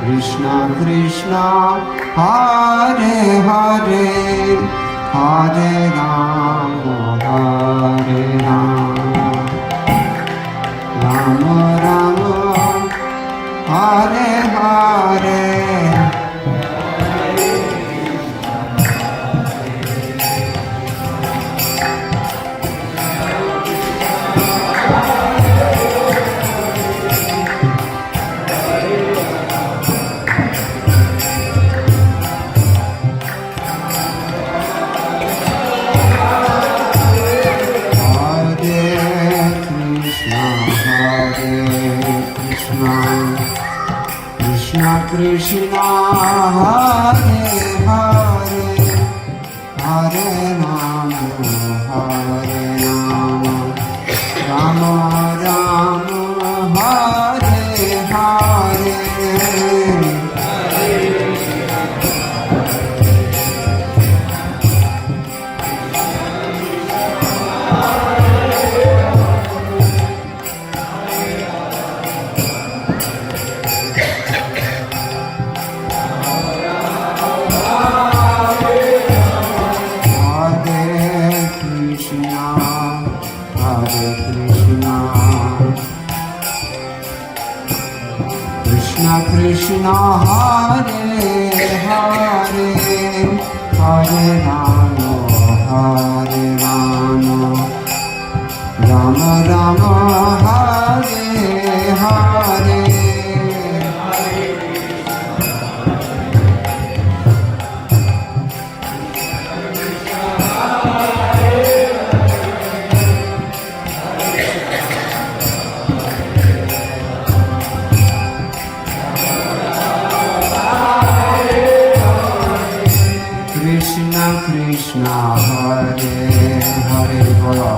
Krishna Krishna Hare Hare Hare Rama Hare Rama Rama Rama Hare Hare Krishna Hare Hare Hare Rama Hare Rama Rama Rama Hare Hare Krishna Hare Hare Hare Rama Hare Rama Rama Rama Hare Hare Krishna Hare Hare Bolo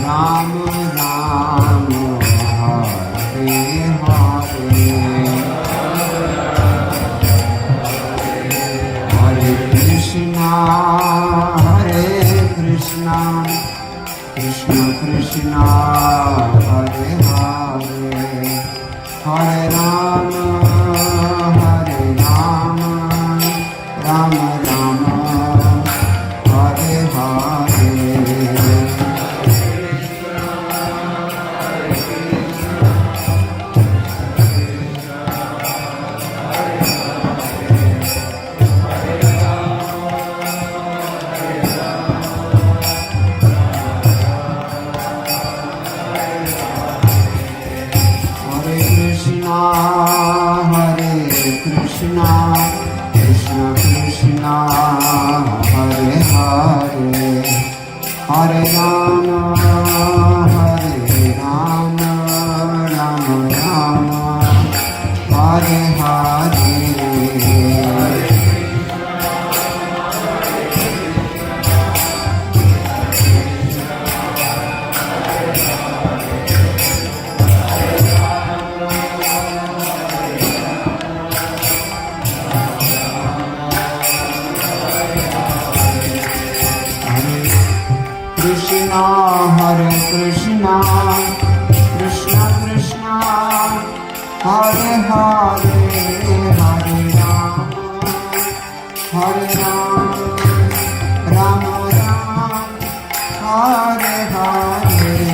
Ram Ram Hare Hare Hare Krishna Krishna Krishna Hare Hare Hare Rama Hare Rama Rama Rama Hare Hare Krishna Krishna Krishna Hare Hare Hare Rama Hare Rama Rama Rama Hare Hare Krishna Hare Krishna Krishna Krishna Hare Hare Hare Rama Hare Rama Rama Rama Hare Hare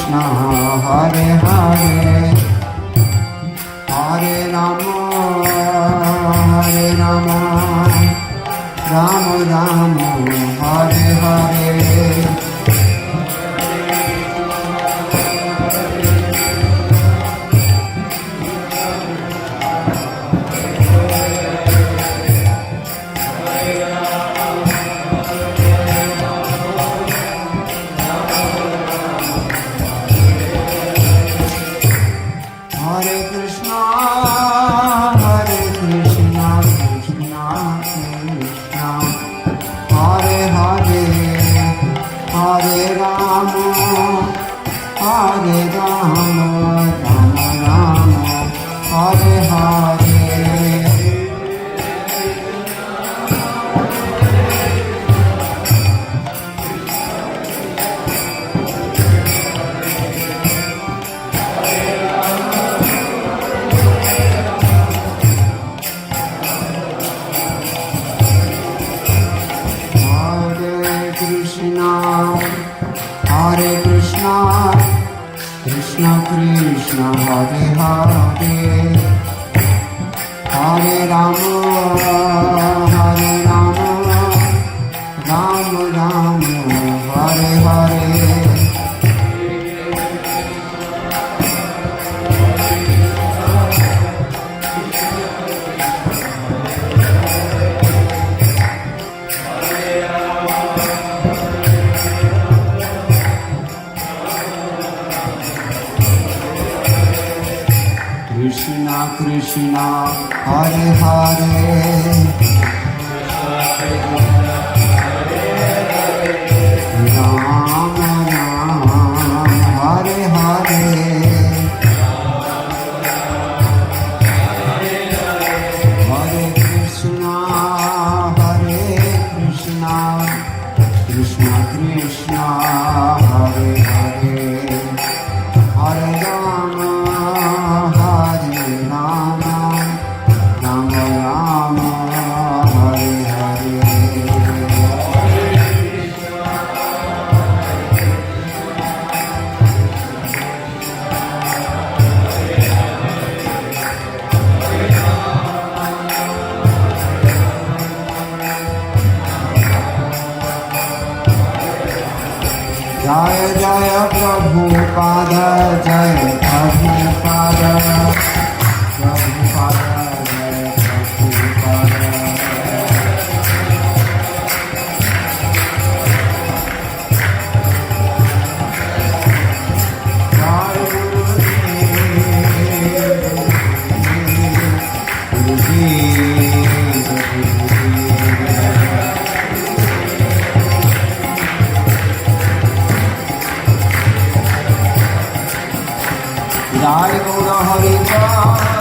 Krishna Hare Hare Hare Rama Rama Rama Hare Hare Krishna Krishna Hare Hare Hare Rama Rama Rama Hare Hare Krishna Krishna Hare Hare Rama Rama Hare Hare Hare Krishna Krishna Krishna Hare Hare Hare Rama Jai Jai Prabhupada Jai Prabhupada Prabhupada Jai Prabhupada Jai Jai Guru Hari Jai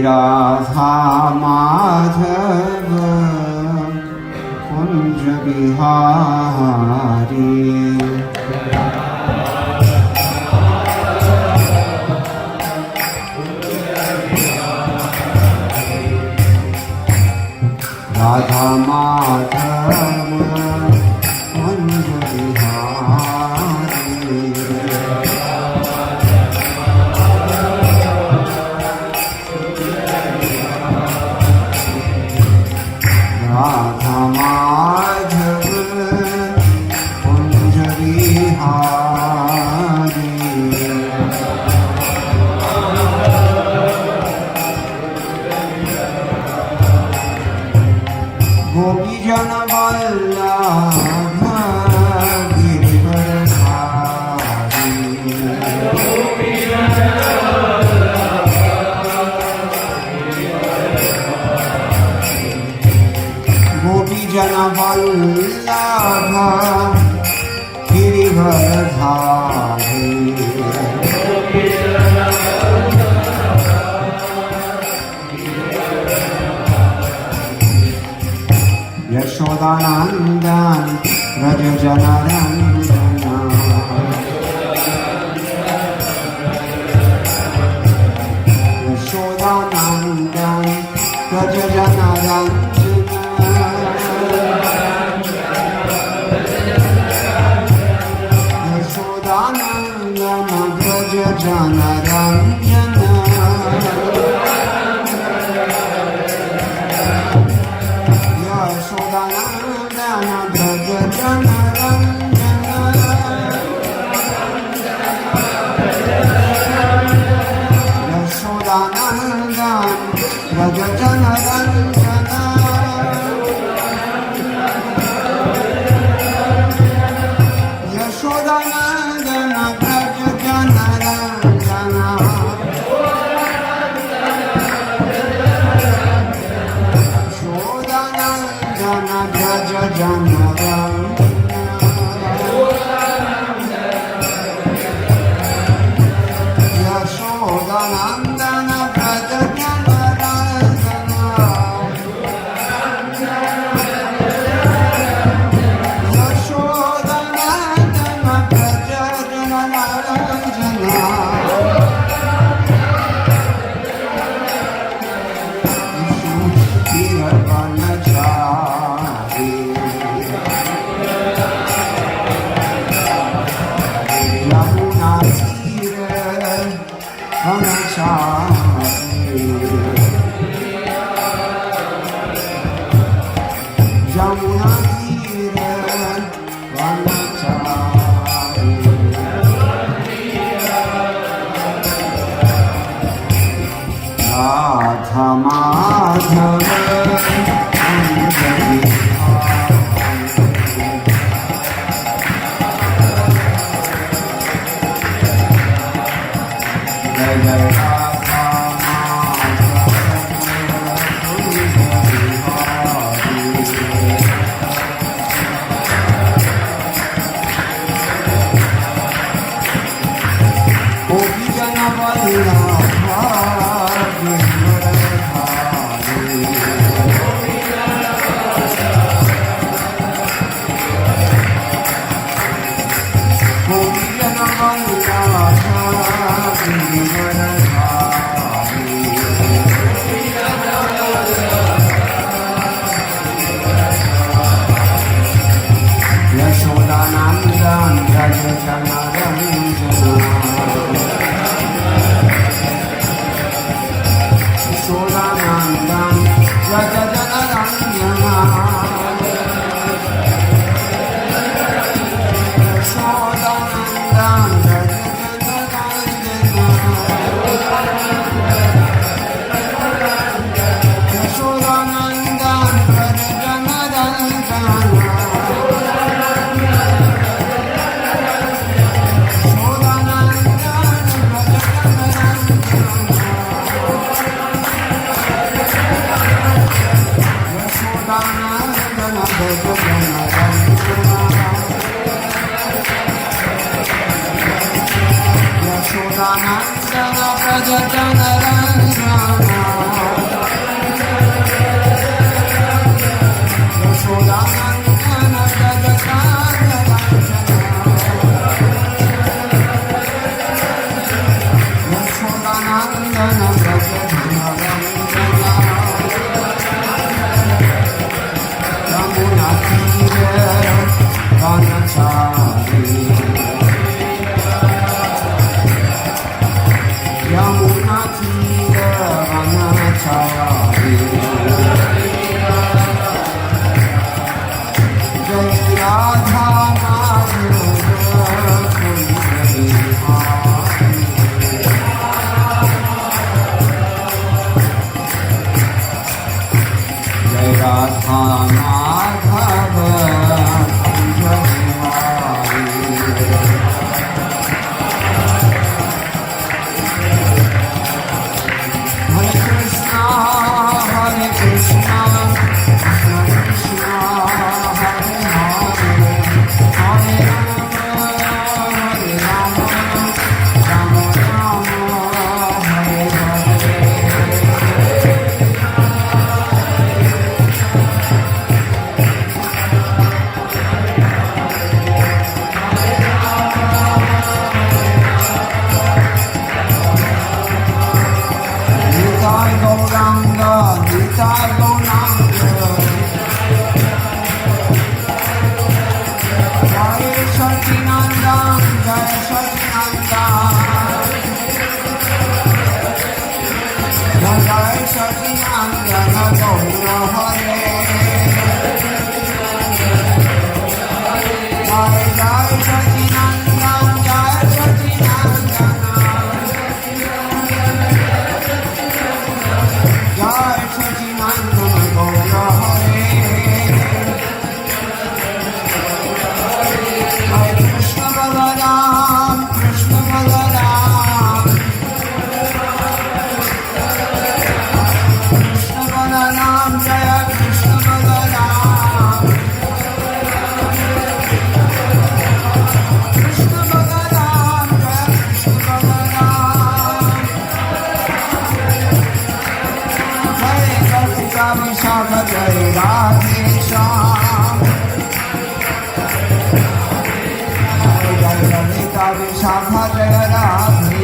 Radha Madhava Kunja Bihari Radha Madhava Kunja Bihari Radha Madhava Kunja Bihari गोपीजन Vallabh Girivardhari गोपीजन Vallabh Girivardhari Yashodanandan Vraj जनरंजन यशोदानंदन व्रज जनरंजन यशोदानंदन व्रज जनरंजन Radha Madhava Kunja Bihari. Hare Krishna, Hare Krishna, Krishna Krishna, Hare Hare, Hare Rama, Rama Rama, Hare Hare. Nitai Gauranga, Nitai Gauranga, Jai Satinandan, Jai Satinandan, Jai Satinandan, Gaura Hare, Jai Jai Satinandan, Jai Satinandan, Jai Satinandan, Gaura Hare. Hare Krishna Balaram, Krishna Balaram, Krishna Balaram, Jaya Krishna Balaram, Krishna Balaram, Jaya Krishna Balaram, Jaya Kartika Vishakha, Jaya Radhe Shyam, Jaya Kartika Vishakha, Jaya Radhe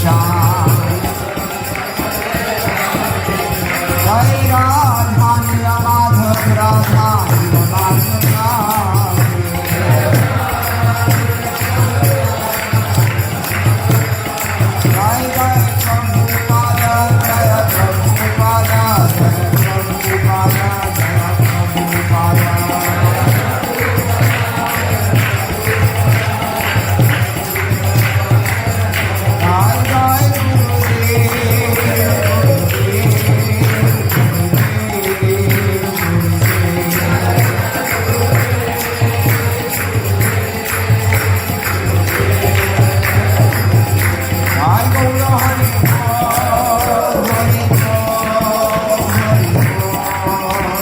Shyam, Jai Radha Nila Madhav, Radha Nila Madhav Radhe. Jai Jai Prabhupada, Jaya Prabhupada, Jaya Prabhupada, Jaya Prabhupada. Jai Jai Gurudev, Jai Gaura Hari Bol, Hari Bol, Hari Bol, Hari Bol.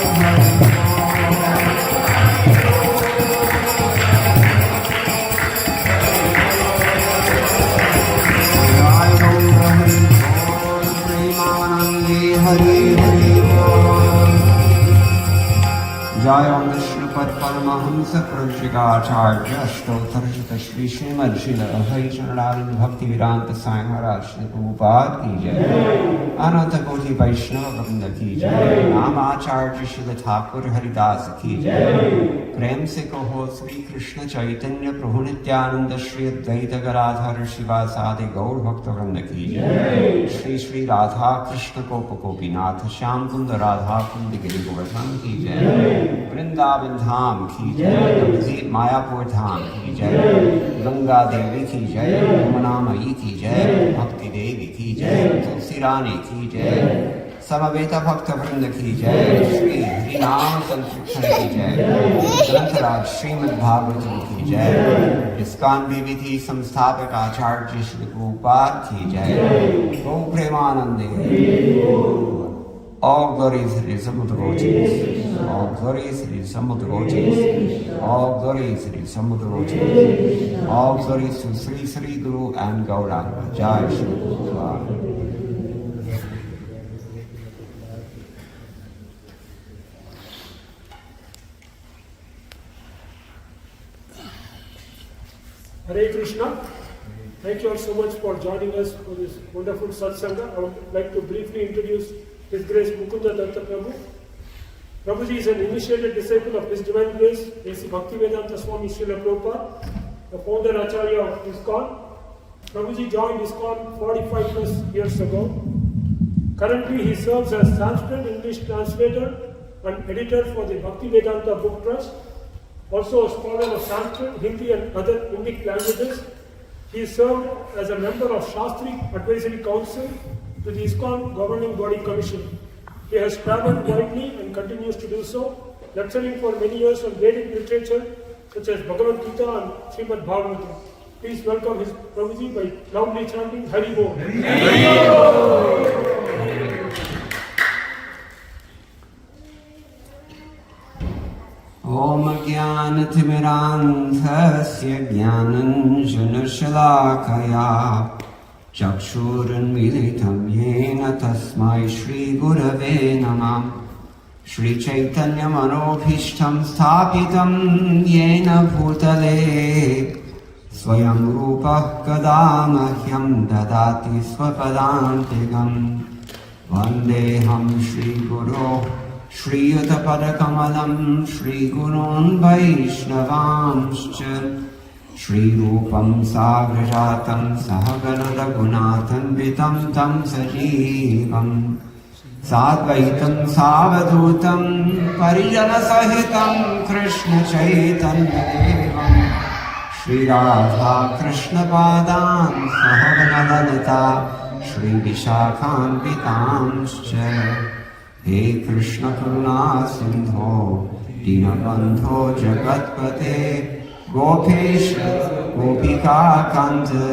Jai Gaura Hari Bol, Premanande Hari Hari Bol. Jai Om Vishnupad Paramahamsa Prajigacharya Ashtotarjita Shri Srimad Srila Hari Chanararindra Bhakti Vedanta Sai Maharaj Shri Prabhupada Ki Jai, Ananta Koti Vaishnava Vrinda Ki Jai, Namacharya Shri Thakur Haridasa Ki Jai. प्रेम से कहो श्री कृष्ण चैतन्य प्रभु नित्यानंद श्री अद्वैत गदाधर शिवासादि गौर भक्त वृंद की जय। श्री श्री राधा कृष्ण गोप गोपीनाथ श्याम कुंद राधा कुंद गिरि गोवर्धन की जय। वृंदावन धाम की जय, नवदीप मायापुर धाम की जय, गंगा देवी की जय, यमुना मई की जय, भक्ति देवी की जय, तुलसी रानी की जय, समवेत भक्त वृंद की जय। श्री हरिनाम संकीर्तन की जय। ग्रंथराज श्रीमद् भागवतम की जय। इस्कॉन विविधि संस्थापक आचार्य श्री प्रभुपाद की जय। गौ प्रेमानंदे। All glories to the Samudragotis. All glories to the Samudragotis. All glories to the Samudragotis. All glories to Sri Sri Guru and Gauranga. Jai Shri Prabhupada. Hare Krishna. Thank you all so much for joining us for this wonderful satsanga. I would like to briefly introduce His Grace Mukunda Datt Prabhu. Prabhuji is an initiated disciple of His Divine Grace, A.C. Bhaktivedanta Swami Srila Prabhupada, the founder Acharya of Iskcon. Prabhuji joined Iskcon 45 plus years ago. Currently he serves as Sanskrit English translator and editor for the Bhaktivedanta Book Trust. Also a scholar of Sanskrit, Hindi and other Indic languages. He served as a member of Shastri Advisory Council to the Iskcon Governing Body Commission. He has traveled widely and continues to do so, lecturing for many years on Vedic literature such as Bhagavad Gita and Srimad Bhagavatam. Please welcome his Prabhuji by loudly chanting Hari Bol. Om Jnanatimirandhasya Jnananjanashalakaya Chakshurunmilitam Yena Tasmai Shri Gurave Namah Shri Chaitanya Manobhishtam Sthapitam Yena Bhutale Swayam Rupa Kadamahyam Dadati Swapadantigam Vandeham Shri Guru Shri Yutapadakamalam Shri Gurun Vaishnavamscha Shri Rupam Sagrajatam Sahagana Gunatam Vitam Tam Sajivam Sadvaitam Savadutam Parijana Sahitam Krishna Chaitanya Devam Shri Radha Krishna Padan Sahagana Lalita Shri Vishakhan Vitamscha He Krishna Karuna Sindho Dinabandho Jagatpate Gopesha Gopika Kanta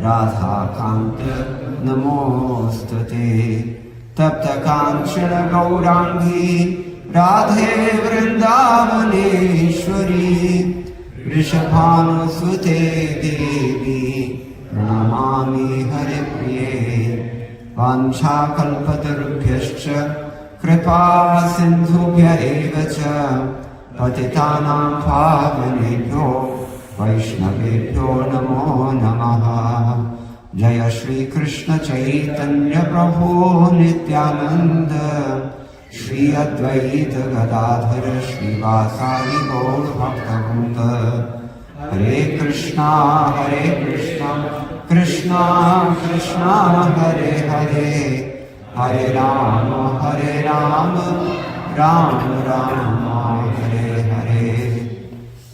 Radha Kanta Namostate Tapta Kanchana Gaurangi Radhe Vrindavaneshwari Rishabhanu Sute Devi Pranamami Haripriye Vancha Kalpatarubhyascha Kripa Sindhubhya Evacha Patitanam Pavanebhyo Vaishnavebhyo Namo Namaha Jaya Shri Krishna Chaitanya Prabhu Nityananda Shri Advaita Gadadhara Shri Vasari Gaur Bhakta Hare Krishna Krishna Krishna Hare Hare Hare Rama Rama Rama Hare Hare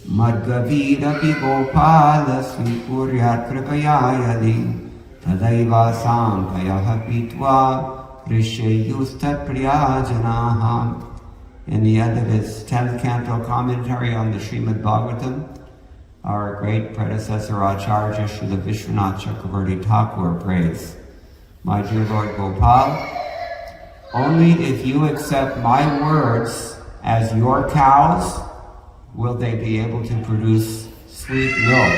Madhgavira Gopala Svipuryat Kripaya Yadi Tadaiva Sampayaha Pitva Rishayustat Priyajanaha. In the end of his 10th canto commentary on the Srimad Bhagavatam, our great predecessor Acharya Srila Vishwanath Chakravarti Thakur prays, My dear Lord Gopal, only if you accept my words as your cows will they be able to produce sweet milk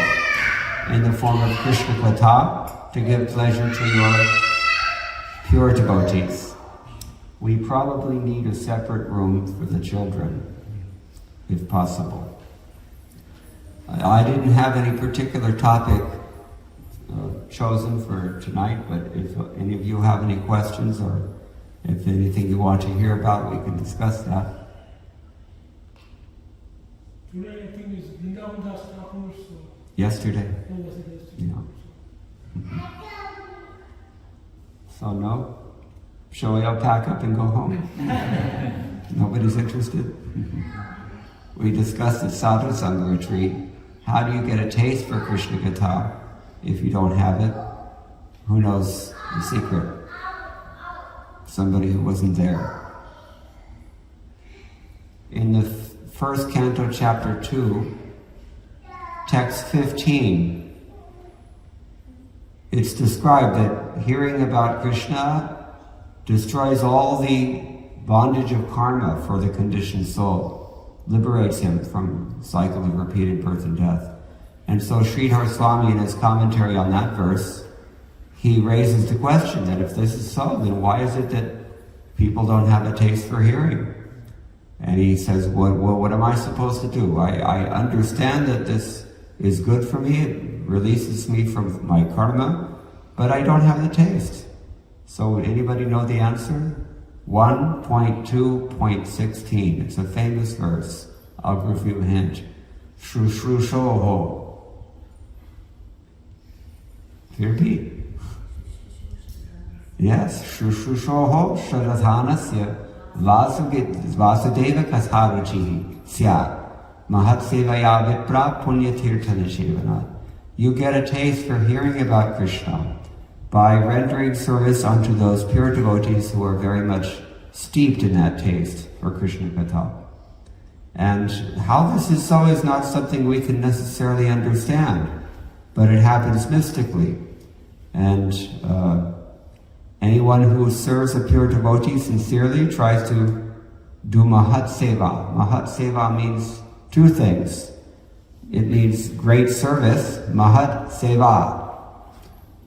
in the form of Krishna Katha to give pleasure to your pure devotees. We probably need a separate room for the children, if possible. I didn't have any particular topic chosen for tonight, but if any of you have any questions or if anything you want to hear about, we can discuss that. Today I think is Vrindavan Das Thakur's. Yesterday. Oh, was it yesterday? Yeah. So no? Shall we all pack up and go home? Nobody's interested? We discussed at Sadhu Sangha retreat, how do you get a taste for Krishna Katha if you don't have it? Who knows the secret? Somebody who wasn't there. In the first canto, chapter 2, text 15, it's described that hearing about Krishna destroys all the bondage of karma for the conditioned soul, liberates him from the cycle of repeated birth and death. And so Sridhar Swami, in his commentary on that verse, he raises the question that if this is so, then why is it that people don't have a taste for hearing? And he says, well, what am I supposed to do? I understand that this is good for me, it releases me from my karma, but I don't have the taste. So would anybody know the answer? 1.2.16. It's a famous verse. I'll give you a hint. Shru shru shoho. Repeat. Yes. Shru shru shoho sharadhanasya vasudeva katharuchi syat mahat sevaya vipra punya tirthana shevanat. You get a taste for hearing about Krishna by rendering service unto those pure devotees who are very much steeped in that taste for Krishna Katha. And how this is so is not something we can necessarily understand, but it happens mystically. And anyone who serves a pure devotee sincerely tries to do Mahat Seva. Mahat Seva means two things. It means great service, Mahat Seva,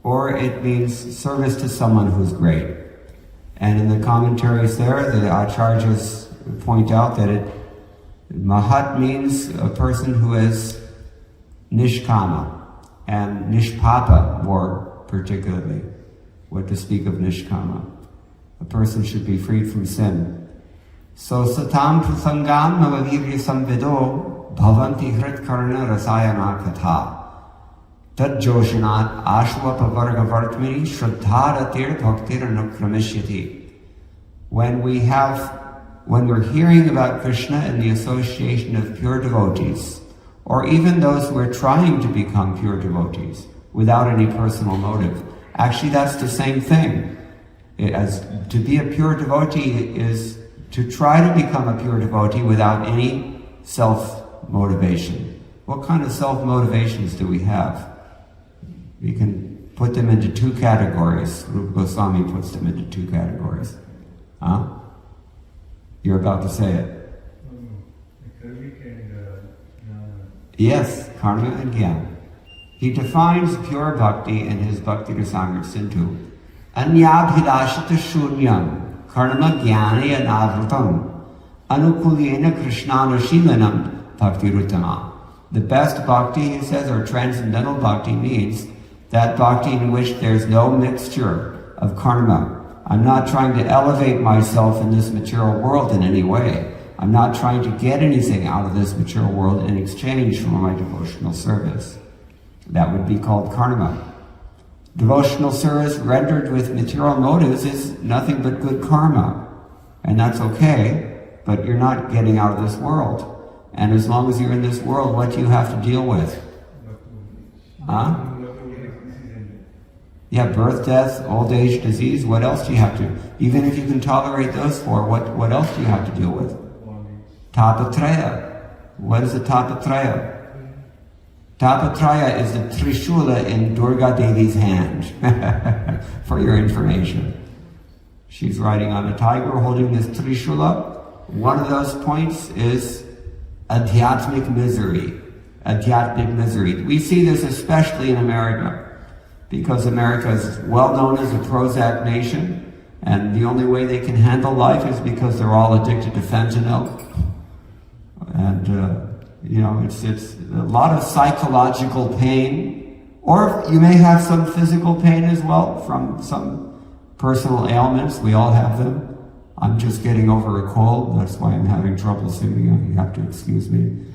or it means service to someone who's great. And in the commentaries there, the acharyas point out that Mahat means a person who is nishkama, and nishpapa more particularly. What to speak of nishkama. A person should be freed from sin. So satam prasangam navavirya samvido bhavanti hrit karna rasayana katha tad joshanat ashwapa varga vartmini shraddharatir bhaktir anukramishyati. When we're hearing about Krishna in the association of pure devotees, or even those who are trying to become pure devotees without any personal motive, actually that's the same thing. As to be a pure devotee is to try to become a pure devotee without any self-motivation. What kind of self-motivations do we have? We can put them into two categories. Rupa Goswami puts them into two categories. Huh? You're about to say it. Yes, karma and jnana. He defines pure bhakti in his Bhakti Rasamrita Sindhu. Anyabhilashita shunyam karma jnana anavrutam anukulyena krishnanushilanam bhakti rutama. The best bhakti, he says, or transcendental bhakti, means that bhakti in which there's no mixture of karma. I'm not trying to elevate myself in this material world in any way. I'm not trying to get anything out of this material world in exchange for my devotional service. That would be called karma. Devotional service rendered with material motives is nothing but good karma. And that's okay, but you're not getting out of this world. And as long as you're in this world, what do you have to deal with? Huh? Yeah, birth, death, old age, disease. What else do you have to? Even if you can tolerate those four, what else do you have to deal with? Tapatraya. What is the Tapatraya? Tapatraya is the Trishula in Durga Devi's hand, for your information. She's riding on a tiger holding this Trishula. One of those points is adhyatmic misery. Adhyatmic misery. We see this especially in America, because America is well known as a Prozac nation, and the only way they can handle life is because they're all addicted to fentanyl. And, it's a lot of psychological pain, or you may have some physical pain as well from some personal ailments. We all have them. I'm just getting over a cold. That's why I'm having trouble singing. You have to excuse me.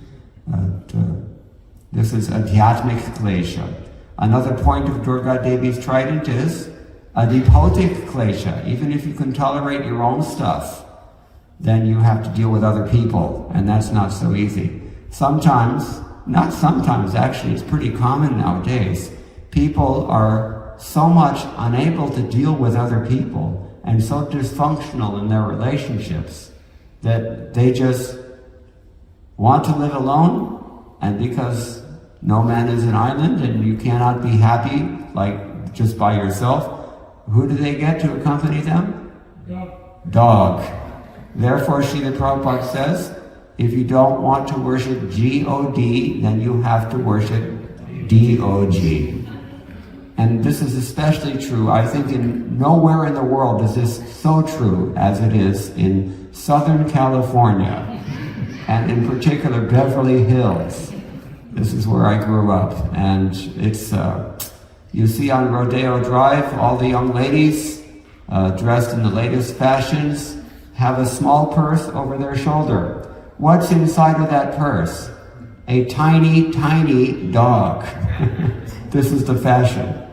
This is adhyatmic klesha. Another point of Durga Devi's trident is adipautic klesha. Even if you can tolerate your own stuff, then you have to deal with other people, and that's not so easy. Sometimes, not sometimes, actually, it's pretty common nowadays, people are so much unable to deal with other people and so dysfunctional in their relationships that they just want to live alone, and because no man is an island and you cannot be happy like just by yourself, who do they get to accompany them? Dog. Therefore, Srila Prabhupada says, if you don't want to worship G-O-D, then you have to worship D-O-G. And this is especially true, I think, in nowhere in the world is this so true as it is in Southern California, and in particular Beverly Hills. This is where I grew up, and it's, you see on Rodeo Drive, all the young ladies dressed in the latest fashions have a small purse over their shoulder. What's inside of that purse? A tiny, tiny dog. This is the fashion.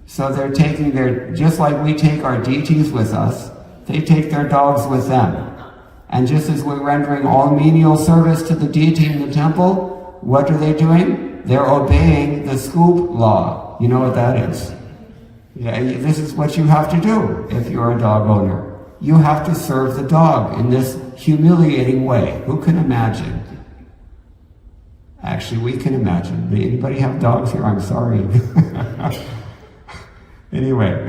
So they're taking just like we take our deities with us, they take their dogs with them. And just as we're rendering all menial service to the deity in the temple, what are they doing? They're obeying the scoop law. You know what that is? Yeah, this is what you have to do if you're a dog owner. you have to serve the dog in this humiliating way. Who can imagine? Actually, we can imagine. Anybody have dogs here? I'm sorry. Anyway,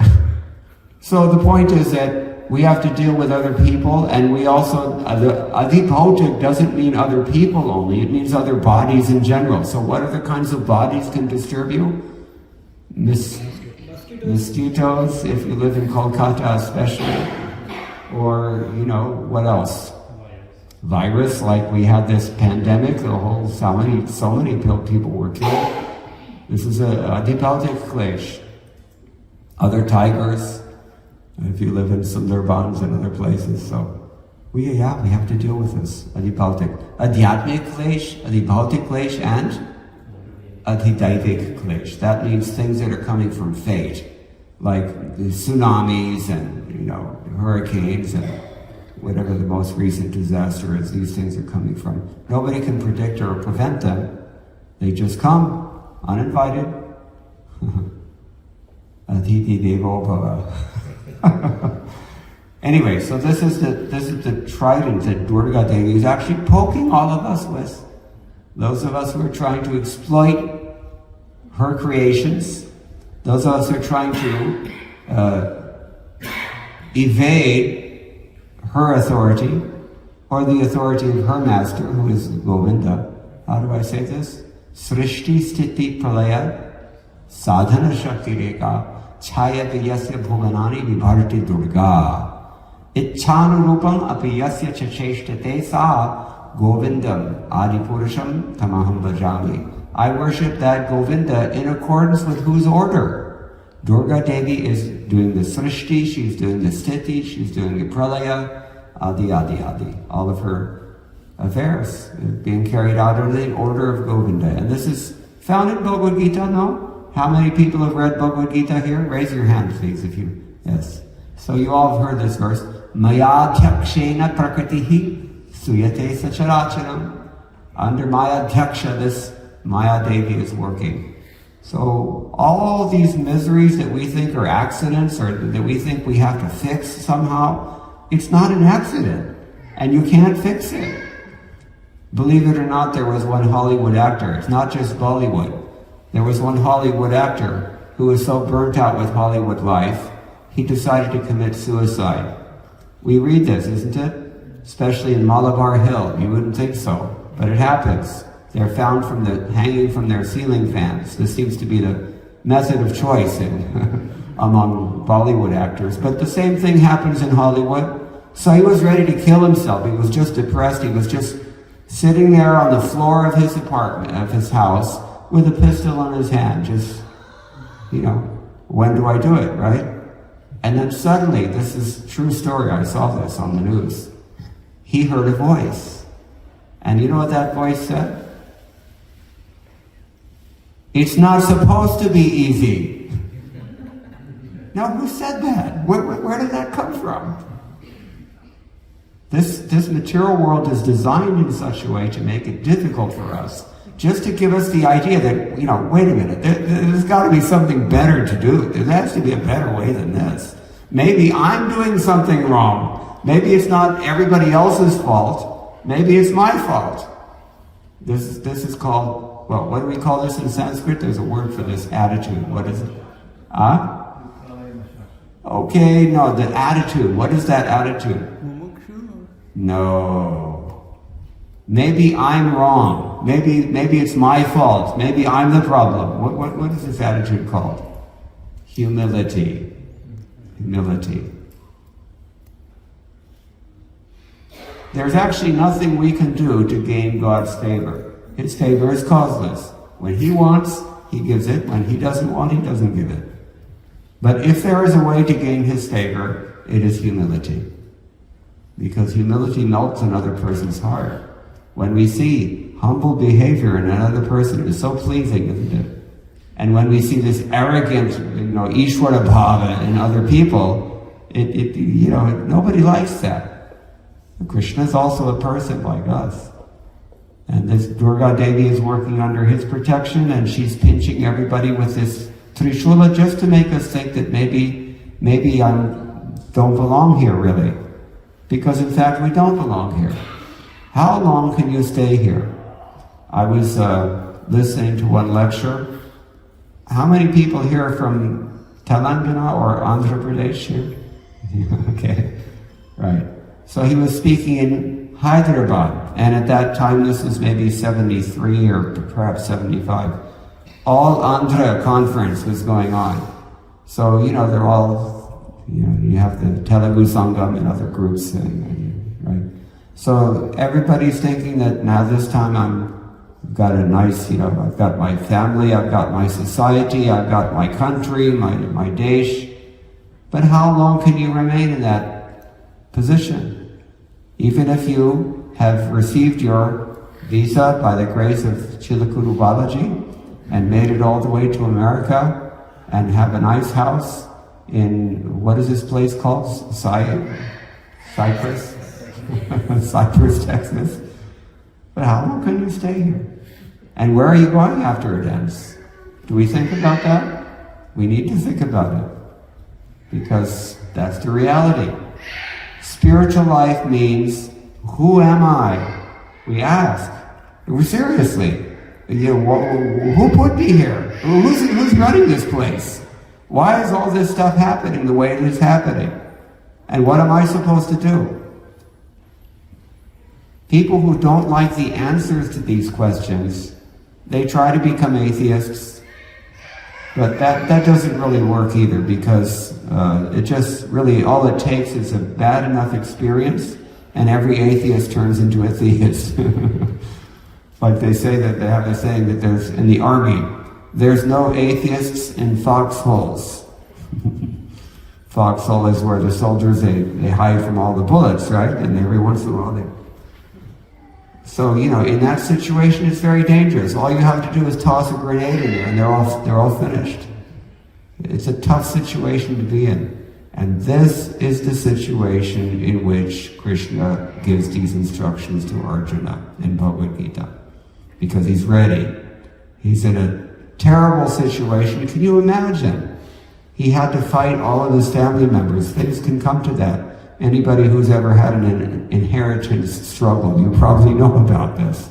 so the point is that we have to deal with other people, and we also, adhibhautic doesn't mean other people only, it means other bodies in general. So what other kinds of bodies can disturb you? Mosquitoes, if you live in Kolkata especially, or, what else? Virus, like we had this pandemic, so many people were killed. This is a adhibhautic klesh. Other tigers, if you live in Sundarbans and other places, so we have to deal with this, adhibhautic. Adhyatmic klesh, adhibhautic klesh, and adhidaivic klesh. That means things that are coming from fate, like the tsunamis and, hurricanes and whatever the most recent disaster is, these things are coming from. Nobody can predict or prevent them. They just come, uninvited. Aditi Devo Bhava. Anyway, so this is the trident that Durga Devi is actually poking all of us with. Those of us who are trying to exploit her creations, those of us who are trying to evade her authority, or the authority of her master, who is Govinda. How do I say this? Srishti Sthiti Pralaya Sadhana Shakti Reka Chaya Piyasya Bhuvanani Vibharti Durga Ichhanurupam Apiyasya Chacheshtate Sa Govindam Adipurusham Tamaham Bhajami. I worship that Govinda in accordance with whose order? Durga Devi is doing the Srishti, she's doing the Sthiti, she's doing the Pralaya, Adi. All of her affairs being carried out in the order of Govinda. And this is found in Bhagavad Gita, no? How many people have read Bhagavad Gita here? Raise your hand, please, if you... Yes. So you all have heard this verse. Maya dhakshena prakritihi suyate sacharacharam. Under Maya dhaksha, this Maya Devi is working. So all these miseries that we think are accidents, or that we think we have to fix somehow, it's not an accident, and you can't fix it. Believe it or not, there was one Hollywood actor, it's not just Bollywood. There was one Hollywood actor who was so burnt out with Hollywood life, he decided to commit suicide. We read this, isn't it? Especially in Malabar Hill, you wouldn't think so, but it happens. They're found hanging from their ceiling fans. This seems to be the method of choice among Bollywood actors. But the same thing happens in Hollywood. So he was ready to kill himself. He was just depressed. He was just sitting there on the floor of his apartment, of his house, with a pistol in his hand. Just, when do I do it, right? And then suddenly, this is a true story. I saw this on the news. He heard a voice. And you know what that voice said? It's not supposed to be easy. Now, who said that? Where did that come from? This material world is designed in such a way to make it difficult for us, just to give us the idea that, wait a minute, there's got to be something better to do. There has to be a better way than this. Maybe I'm doing something wrong. Maybe it's not everybody else's fault. Maybe it's my fault. This is called, what do we call this in Sanskrit? There's a word for this attitude. What is it? Okay, no, the attitude. What is that attitude? No. Maybe I'm wrong. Maybe it's my fault. Maybe I'm the problem. What is this attitude called? Humility. Humility. There's actually nothing we can do to gain God's favor. His favor is causeless. When He wants, He gives it. When He doesn't want, He doesn't give it. But if there is a way to gain His favor, it is humility. Because humility melts another person's heart. When we see humble behavior in another person, it is so pleasing, isn't it? And when we see this arrogant, Ishvara bhava in other people, nobody likes that. Krishna is also a person like us. And this Durga Devi is working under his protection, and she's pinching everybody with this Trishula just to make us think that maybe I'm don't belong here really. Because in fact we don't belong here. How long can you stay here? I was listening to one lecture. How many people here are from Telangana or Andhra Pradesh here? Okay, right. So he was speaking in Hyderabad, and at that time, this was maybe 73 or perhaps 75, all Andhra conference was going on. So, they're all, you have the Telugu Sangam and other groups, right? So everybody's thinking that now this time I've got a nice, I've got my family, I've got my society, I've got my country, my desh. But how long can you remain in that position? Even if you have received your visa by the grace of Chilakuru Balaji and made it all the way to America and have a nice house in, what is this place called? Cyprus? Cyprus, Texas. But how long can you stay here? And where are you going after it ends? Do we think about that? We need to think about it. Because that's the reality. Spiritual life means, who am I? We ask. Seriously. Who put me here? Who's running this place? Why is all this stuff happening the way it is happening? And what am I supposed to do? People who don't like the answers to these questions, they try to become atheists. But that doesn't really work either, because it just really, all it takes is a bad enough experience and every atheist turns into a theist. Like they say that they have a saying that there's, in the army, there's no atheists in foxholes. Foxhole is where the soldiers, they hide from all the bullets, right? And every once in a while they... So, in that situation, it's very dangerous. All you have to do is toss a grenade in there and they're all finished. It's a tough situation to be in. And this is the situation in which Krishna gives these instructions to Arjuna in Bhagavad Gita. Because he's ready. He's in a terrible situation. Can you imagine? He had to fight all of his family members. Things can come to that. Anybody who's ever had an inheritance struggle, you probably know about this.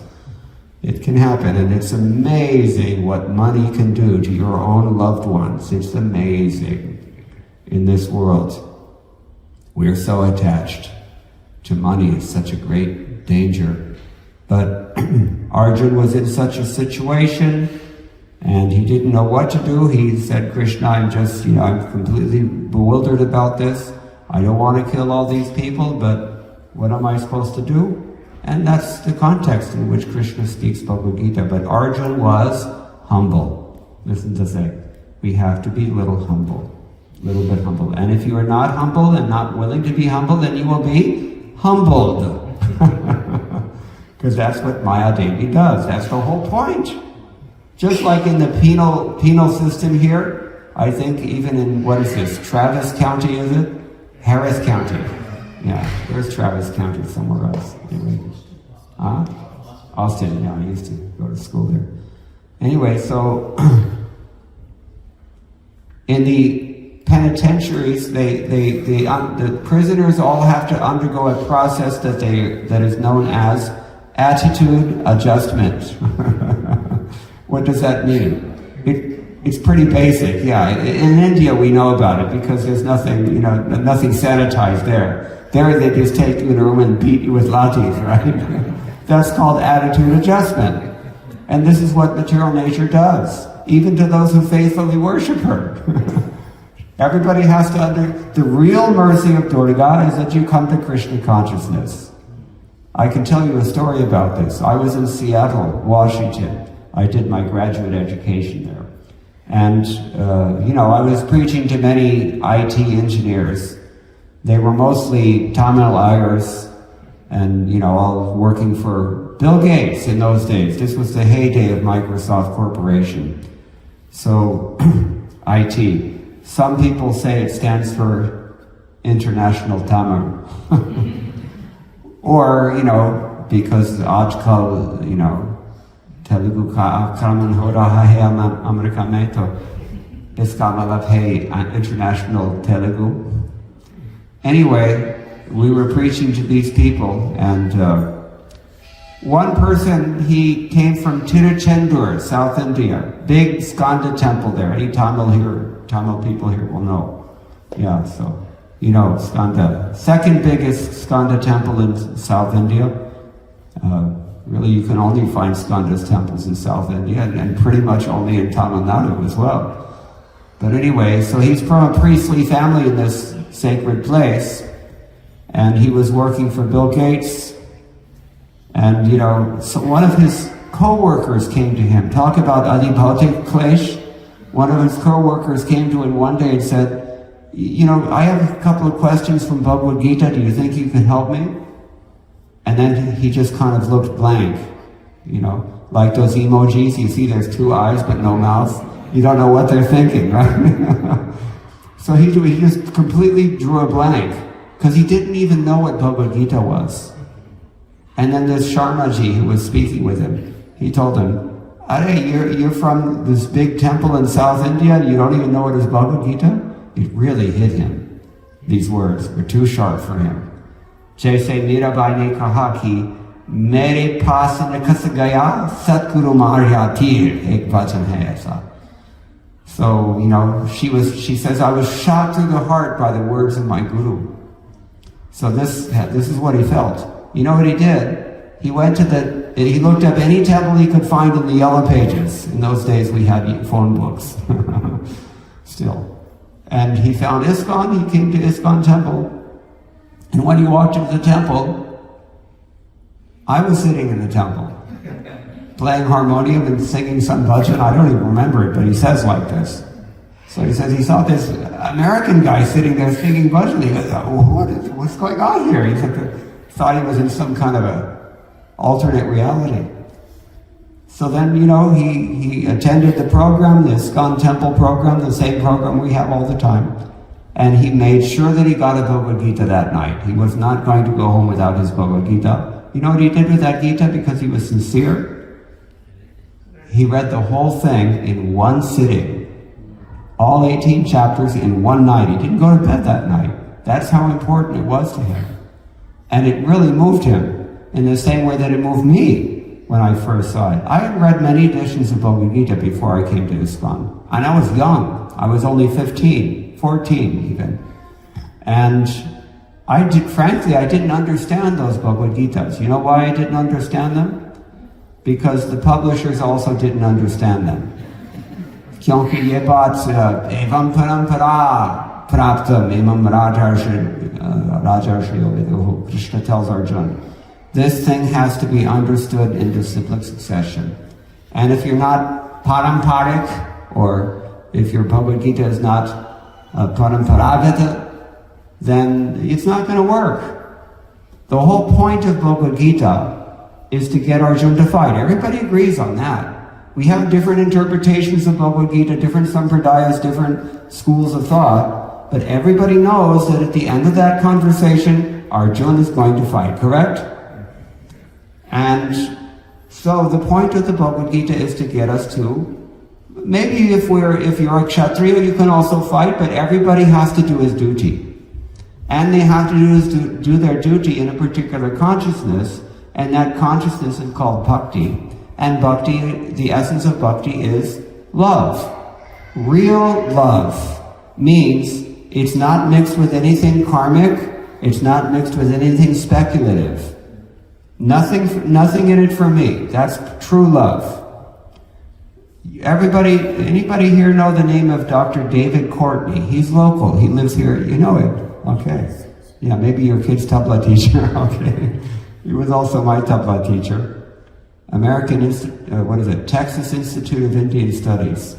It can happen, and it's amazing what money can do to your own loved ones. It's amazing in this world. We're so attached to money. It's such a great danger. But Arjun was in such a situation, and he didn't know what to do. He said, Krishna, I'm completely bewildered about this. I don't want to kill all these people, but what am I supposed to do? And that's the context in which Krishna speaks Bhagavad Gita. But Arjun was humble. Listen to say, we have to be a little bit humble. And if you are not humble and not willing to be humble, then you will be humbled. Because that's what Maya Devi does. That's the whole point. Just like in the penal system here, I think even in, what is this, Travis County, is it? Harris County. Yeah, there's Travis County somewhere else. Austin, yeah, I used to go to school there. Anyway, so in the penitentiaries, the prisoners all have to undergo a process that is known as attitude adjustment. What does that mean? It's pretty basic, yeah. In India we know about it because there's nothing, nothing sanitized there. There they just take you in a room and beat you with lathis, right? That's called attitude adjustment. And this is what material nature does, even to those who faithfully worship her. Everybody has to the real mercy of Durga is that you come to Krishna consciousness. I can tell you a story about this. I was in Seattle, Washington. I did my graduate education there. And, I was preaching to many IT engineers. They were mostly Tamil Ayers and, all working for Bill Gates in those days. This was the heyday of Microsoft Corporation. So, IT. Some people say it stands for International Tamil. Or, because Ajkal, Telugu ka akraman ho raha hai America mein to iska matlab hai international Telugu. anyway, we were preaching to these people, and one person, he came from Tiruchendur, South India, big Skanda temple there. Any Tamil people here will know. Yeah, so, you know, Skanda. Second biggest Skanda temple in South India. Really, you can only find Skanda's temples in South India, and pretty much only in Tamil Nadu as well. But anyway, so he's from a priestly family in this sacred place, and he was working for Bill Gates. And, you know, so one of his co-workers came to him. Talk about Adibhautik Klesh. One of his co-workers came to him one day and said, you know, I have a couple of questions from Bhagavad Gita. Do you think you can help me? And then he just kind of looked blank, you know, like those emojis. You see there's two eyes but no mouth. You don't know what they're thinking, right? So he just completely drew a blank because he didn't even know what Bhagavad Gita was. And then this Sharmaji who was speaking with him, he told him, Are, you're from this big temple in South India and you don't even know what is Bhagavad Gita? It really hit him. These words were too sharp for him. Jaise Mirabai ne kaha ki, mere paas nikas gaya, Satguru Maharya Tir, ek bhajan hai aisa. So, you know, she says, I was shot through the heart by the words of my Guru. So this is what he felt. You know what he did? He went to he looked up any temple he could find in the yellow pages. In those days we had phone books. Still. And he found Iskcon, he came to Iskcon temple. And when he walked into the temple, I was sitting in the temple, playing harmonium and singing some bhajan. I don't even remember it, but he says like this. So he says he saw this American guy sitting there singing bhajan. He goes, what's going on here? He thought he was in some kind of a alternate reality. So then, you know, he attended the program, the Iskcon temple program, the same program we have all the time. And he made sure that he got a Bhagavad Gita that night. He was not going to go home without his Bhagavad Gita. You know what he did with that Gita because he was sincere? He read the whole thing in one sitting. All 18 chapters in one night. He didn't go to bed that night. That's how important it was to him. And it really moved him in the same way that it moved me when I first saw it. I had read many editions of Bhagavad Gita before I came to Iskcon. And I was young. I was only 15, 14 even. And frankly, I didn't understand those Bhagavad Gitas. You know why I didn't understand them? Because the publishers also didn't understand them. Kyonki ye baat evam parampara praptam imam rajarshriyo viduhu. Krishna tells Arjuna, this thing has to be understood in disciplic succession. And if you're not paramparik, or if your Bhagavad Gita is not paramparagata, then it's not going to work. The whole point of Bhagavad Gita is to get Arjuna to fight. Everybody agrees on that. We have different interpretations of Bhagavad Gita, different sampradayas, different schools of thought, but everybody knows that at the end of that conversation, Arjuna is going to fight, correct? And so the point of the Bhagavad Gita is to get us to, maybe if you're a Kshatriya, you can also fight, but everybody has to do his duty. And they have to do their duty in a particular consciousness, and that consciousness is called bhakti. And bhakti, the essence of bhakti is love. Real love means it's not mixed with anything karmic, it's not mixed with anything speculative. Nothing in it for me. That's true love. Anybody here know the name of Dr. David Courtney? He's local, he lives here, you know it. Okay. Yeah, maybe your kid's tabla teacher. Okay. He was also my tabla teacher. Texas Institute of Indian Studies.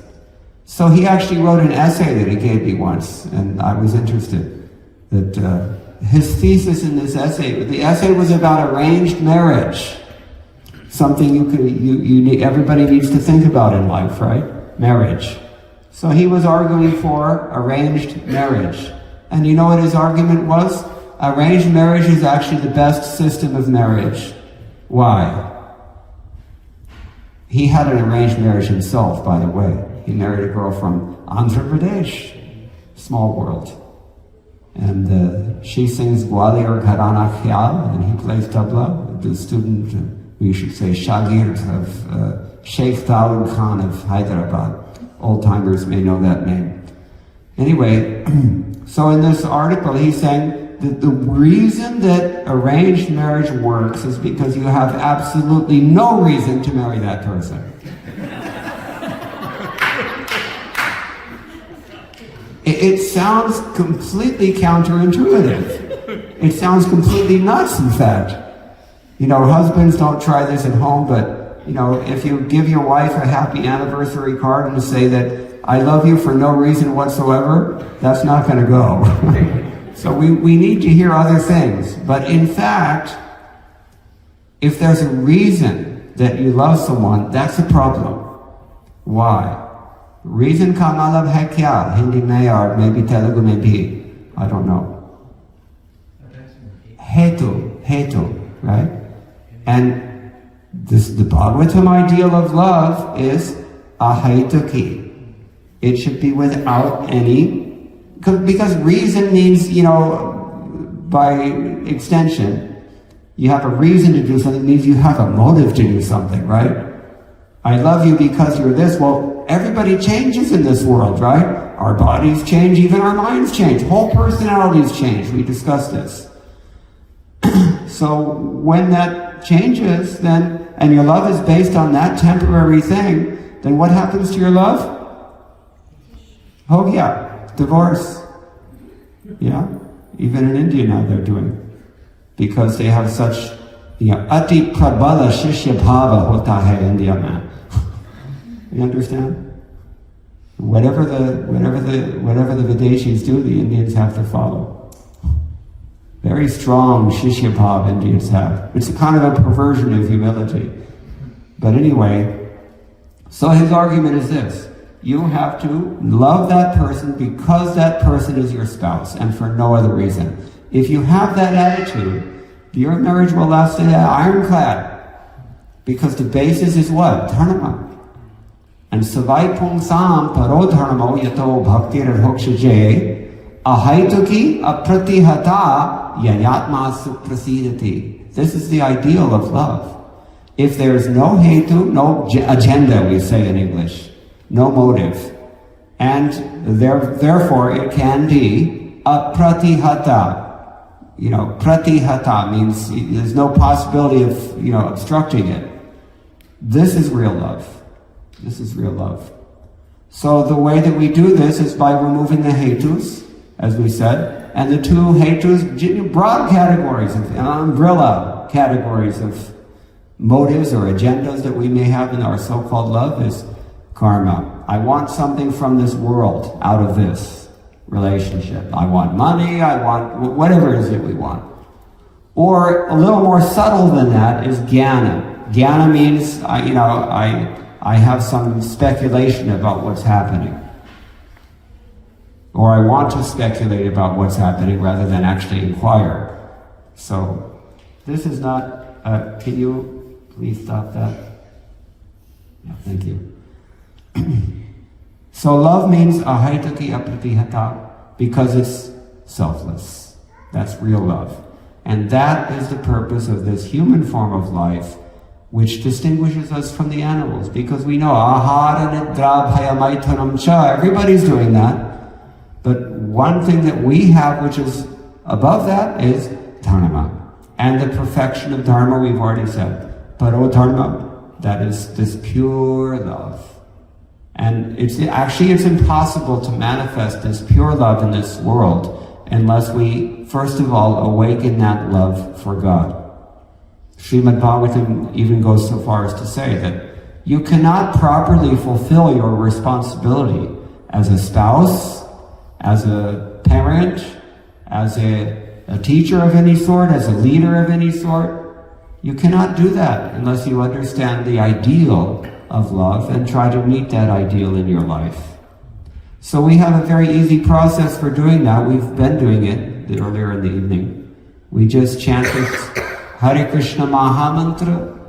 So he actually wrote an essay that he gave me once, and I was interested. That his thesis in this essay, the essay was about arranged marriage. Something everybody needs to think about in life, right? Marriage. So he was arguing for arranged marriage. And you know what his argument was? Arranged marriage is actually the best system of marriage. Why? He had an arranged marriage himself, by the way. He married a girl from Andhra Pradesh. Small world. And she sings Gwalior Gharana Khyal, and he plays tabla. The student, we should say Shagird of Sheikh Dawood Khan of Hyderabad. Old-timers may know that name. Anyway, so in this article he's saying that the reason that arranged marriage works is because you have absolutely no reason to marry that person. It sounds completely counterintuitive. It sounds completely nuts, in fact. You know, husbands, don't try this at home, but, you know, if you give your wife a happy anniversary card and say that, I love you for no reason whatsoever, that's not going to go. So we need to hear other things. But in fact, if there's a reason that you love someone, that's a problem. Why? Reason ka matlab hai kya? Hindi mein or maybe Telugu mein bhi. I don't know. Hetu, right? And the Bhagavatam ideal of love is ahetuki. It should be without any, because reason means, you know, by extension, you have a reason to do something, means you have a motive to do something, right? I love you because you're this. Well, everybody changes in this world, right? Our bodies change, even our minds change. Whole personalities change. We discussed this. So when that changes, then, and your love is based on that temporary thing, then what happens to your love? Oh yeah, divorce. Yeah, even in India now they're doing. Because they have such, you know, ati prabala shishya bhava hota hai India mein. You understand? Whatever the Videshis do, the Indians have to follow. Very strong shishya bhav Indians have. It's a kind of a perversion of humility. But anyway, so his argument is this. You have to love that person because that person is your spouse and for no other reason. If you have that attitude, your marriage will last ironclad. Because the basis is what? Dharma. And savai pungsam paro dharmo yato bhaktir hokshaje ahaituki apratihata yayatma suprasidati. This is the ideal of love. If there is no hetu, no agenda, we say in English, no motive, and therefore it can be apratihata. You know, pratihata means there's no possibility of, you know, obstructing it. This is real love. This is real love. So the way that we do this is by removing the hetus, as we said, and the two hetus, broad categories, of umbrella categories of motives or agendas that we may have in our so-called love is karma. I want something from this world out of this relationship. I want money, I want whatever it is that we want. Or a little more subtle than that is jnana. Jnana means, I have some speculation about what's happening. Or I want to speculate about what's happening rather than actually inquire. So, this is not, can you please stop that? Yeah, thank you. So love means ahaitaki apratihata because it's selfless. That's real love. And that is the purpose of this human form of life, which distinguishes us from the animals, because we know ahara nidra bhayamaitanam cha, everybody's doing that. But one thing that we have which is above that is dharma. And the perfection of dharma we've already said. Paro dharma, that is this pure love. And it's impossible to manifest this pure love in this world unless we, first of all, awaken that love for God. Srimad Bhagavatam even goes so far as to say that you cannot properly fulfill your responsibility as a spouse, as a parent, as a teacher of any sort, as a leader of any sort. You cannot do that unless you understand the ideal of love and try to meet that ideal in your life. So we have a very easy process for doing that. We've been doing it earlier in the evening. We just chant this Hare Krishna Mahamantra.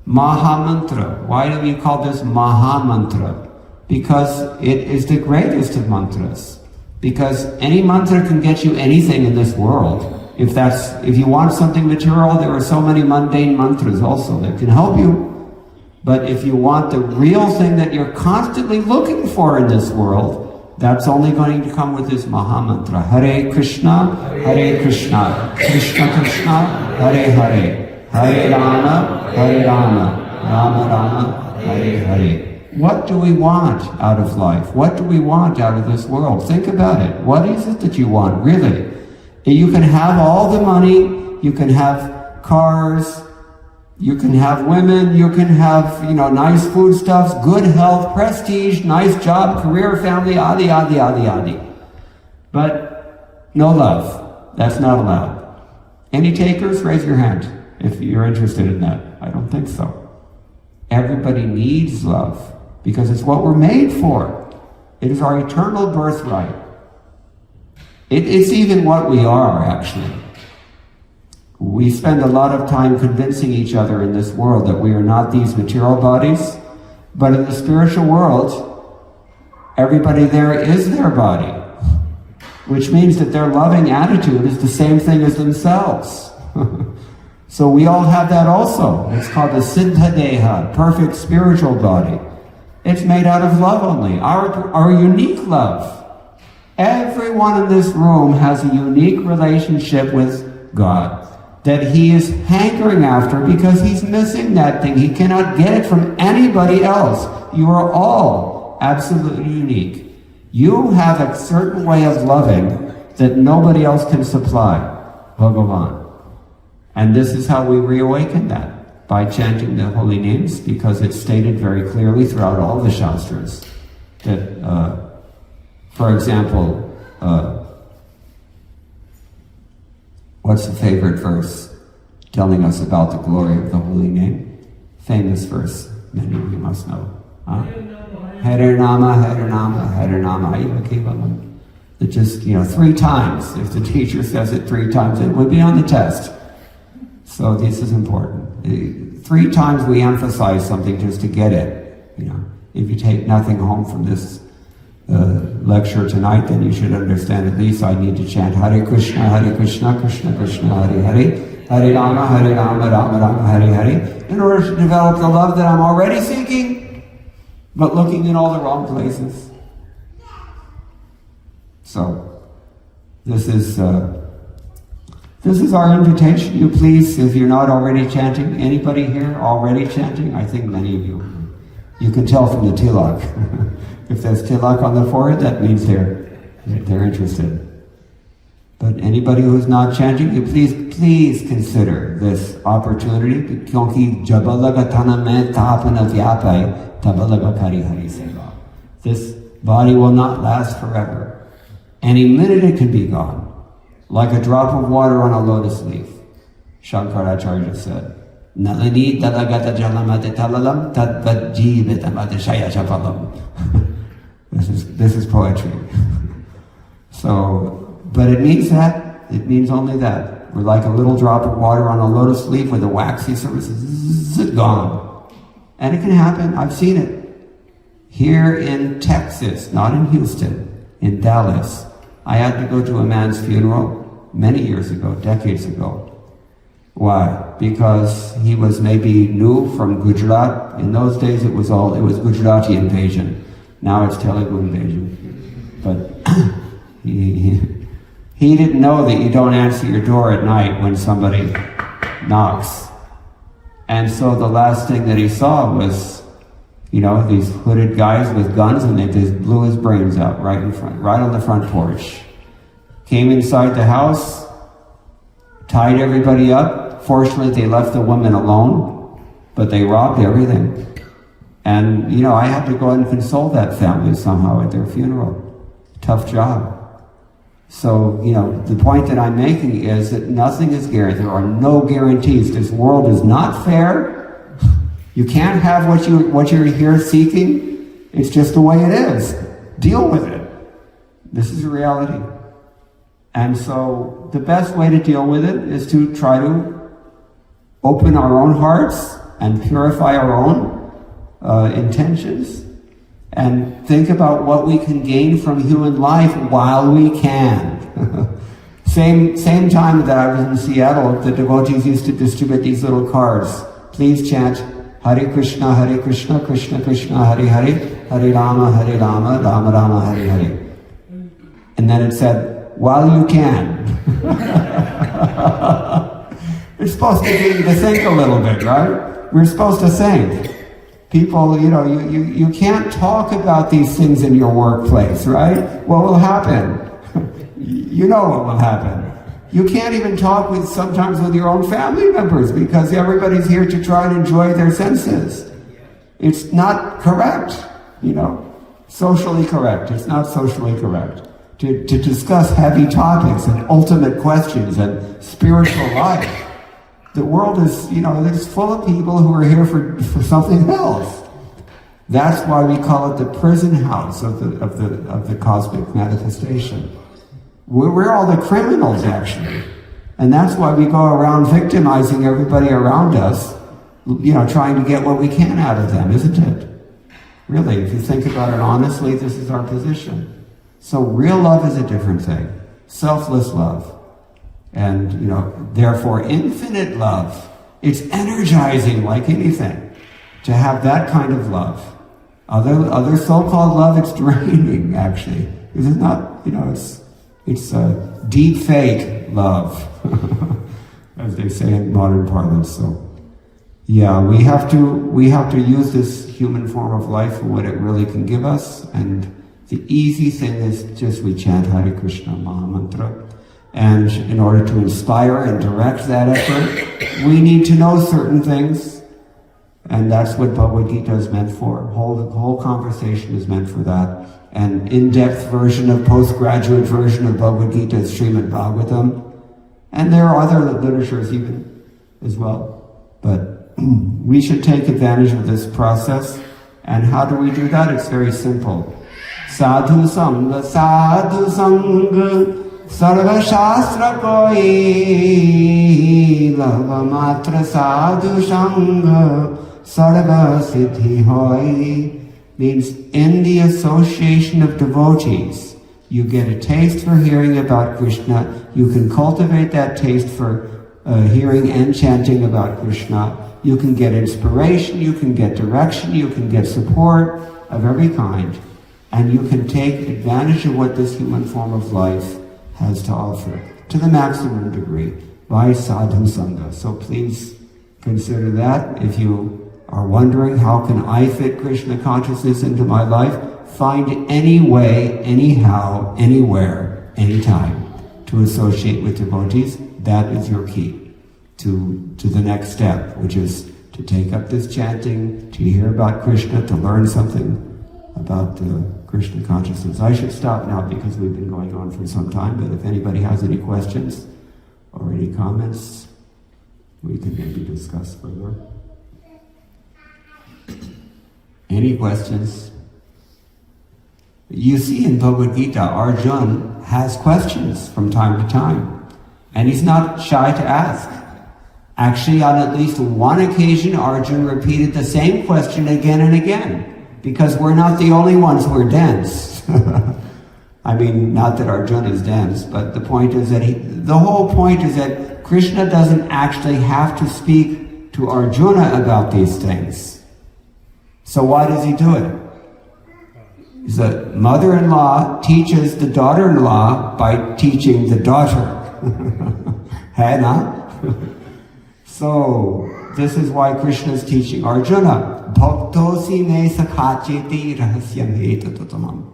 Mahamantra. Why do we call this Mahamantra? Because it is the greatest of mantras. Because any mantra can get you anything in this world. If you want something material, there are so many mundane mantras also that can help you. But if you want the real thing that you're constantly looking for in this world, that's only going to come with this Mahamantra. Hare Krishna, Krishna Krishna, Hare Hare, Hare Rama, Rama Rama, Hare Hare. What do we want out of life? What do we want out of this world? Think about it. What is it that you want, really? You can have all the money, you can have cars, you can have women, you can have, nice foodstuffs, good health, prestige, nice job, career, family, adi, adi, adi, adi. But no love. That's not allowed. Any takers? Raise your hand if you're interested in that. I don't think so. Everybody needs love because it's what we're made for. It is our eternal birthright. It's even what we are, actually. We spend a lot of time convincing each other in this world that we are not these material bodies, but in the spiritual world, everybody there is their body, which means that their loving attitude is the same thing as themselves. So we all have that also. It's called the Siddha Deha, perfect spiritual body. It's made out of love only, our unique love. Everyone in this room has a unique relationship with God that he is hankering after because he's missing that thing. He cannot get it from anybody else. You are all absolutely unique. You have a certain way of loving that nobody else can supply, Bhagavan. And this is how we reawaken that, by chanting the holy names, because it's stated very clearly throughout all the Shastras that, for example, what's the favorite verse telling us about the glory of the holy name? Famous verse, many of you must know. Hare Nama, Hare Nama, Hare Nama, Kevalam. That just, 3 times, if the teacher says it 3 times, it would be on the test. So this is important. 3 times we emphasize something just to get it. If you take nothing home from this lecture tonight, then you should understand at least I need to chant Hare Krishna, Krishna Krishna, Hare Hare, Hare Rama, Rama Rama, Hare Hare, in order to develop the love that I'm already seeking, but looking in all the wrong places. So, this is our invitation. You please, if you're not already chanting, anybody here already chanting? I think many of you. You can tell from the tilak. If there's tilak on the forehead, that means they're interested. But anybody who's not chanting, you please consider this opportunity. This body will not last forever. Any minute it can be gone. Like a drop of water on a lotus leaf. Shankaracharya said, Nalini talagata jalamate talalam tadvad jivitamate chapalam. This is poetry. So, but it means that. It means only that. We're like a little drop of water on a lotus leaf with a waxy surface. It's gone. And it can happen. I've seen it. Here in Texas, not in Houston, in Dallas, I had to go to a man's funeral many years ago, decades ago. Why? Because he was maybe new from Gujarat. In those days it was Gujarati invasion. Now it's Telugu invasion. But he didn't know that you don't answer your door at night when somebody knocks. And so the last thing that he saw was, these hooded guys with guns, and they just blew his brains out right in front, right on the front porch. Came inside the house, tied everybody up. Fortunately, they left the woman alone, but they robbed everything. And, I had to go and console that family somehow at their funeral. Tough job. So, the point that I'm making is that nothing is guaranteed. There are no guarantees. This world is not fair. You can't have what you're here seeking. It's just the way it is. Deal with it. This is reality. And so the best way to deal with it is to try to open our own hearts and purify our own intentions and think about what we can gain from human life while we can. Same time that I was in Seattle, the devotees used to distribute these little cards. Please chant Hare Krishna, Krishna Krishna, Hare Hare, Hare Rama, Rama Rama, Hare Hare. And then it said, while you can. It's supposed to get you to think a little bit, right? We're supposed to think. People, you can't talk about these things in your workplace, right? What will happen? You know what will happen. You can't even talk sometimes with your own family members because everybody's here to try and enjoy their senses. It's not correct, socially correct. It's not socially correct. To discuss heavy topics and ultimate questions and spiritual life. The world is, it's full of people who are here for something else. That's why we call it the prison house of the cosmic manifestation. We're all the criminals, actually. And that's why we go around victimizing everybody around us, trying to get what we can out of them, isn't it? Really, if you think about it honestly, this is our position. So real love is a different thing. Selfless love. And, therefore infinite love. It's energizing like anything to have that kind of love. Other so-called love, it's draining, actually. This is not, it's a deep fake love, as they say in modern parlance. So, yeah, we have to use this human form of life for what it really can give us. And the easy thing is just we chant Hare Krishna Mahamantra. And in order to inspire and direct that effort, we need to know certain things. And that's what Bhagavad Gita is meant for. The whole conversation is meant for that. An in-depth version of postgraduate version of Bhagavad Gita is Srimad Bhagavatam. And there are other literatures even as well. But we should take advantage of this process. And how do we do that? It's very simple. Sadhu Sangha, Sadhu Sangha. Sarva Shastra koi lava matra sadhu sangha sarva siddhi hoi. Means in the association of devotees, you get a taste for hearing about Krishna. You can cultivate that taste for hearing and chanting about Krishna. You can get inspiration, you can get direction, you can get support of every kind. And you can take advantage of what this human form of life has to offer to the maximum degree by sadhu sangha. So please consider that. If you are wondering how can I fit Krishna consciousness into my life, find any way, anyhow, anywhere, anytime to associate with devotees. That is your key to the next step, which is to take up this chanting, to hear about Krishna, to learn something about Krishna consciousness. I should stop now because we've been going on for some time, but if anybody has any questions or any comments, we can maybe discuss further. Any questions? You see in Bhagavad Gita, Arjuna has questions from time to time, and he's not shy to ask. Actually, on at least one occasion, Arjuna repeated the same question again and again. Because we're not the only ones who are dense. I mean, not that Arjuna is dense, but the point is that the whole point is that Krishna doesn't actually have to speak to Arjuna about these things. So why does he do it? The mother-in-law teaches the daughter-in-law by teaching the daughter. Hai na? So, this is why Krishna is teaching Arjuna. Bhaktosi me sakhacheti rahasyam etatutamam.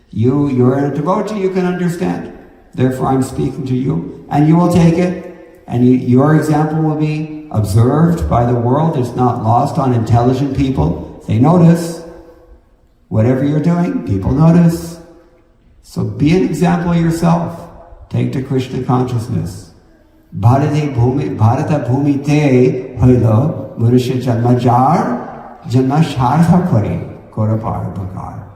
You're a devotee, you can understand. Therefore I'm speaking to you, and you will take it, and your example will be observed by the world. It's not lost on intelligent people. They notice. Whatever you're doing, people notice. So be an example yourself. Take to Krishna consciousness. Bharata bhumi te hoilo manusya janma jar janma shartha kare korapar bakar.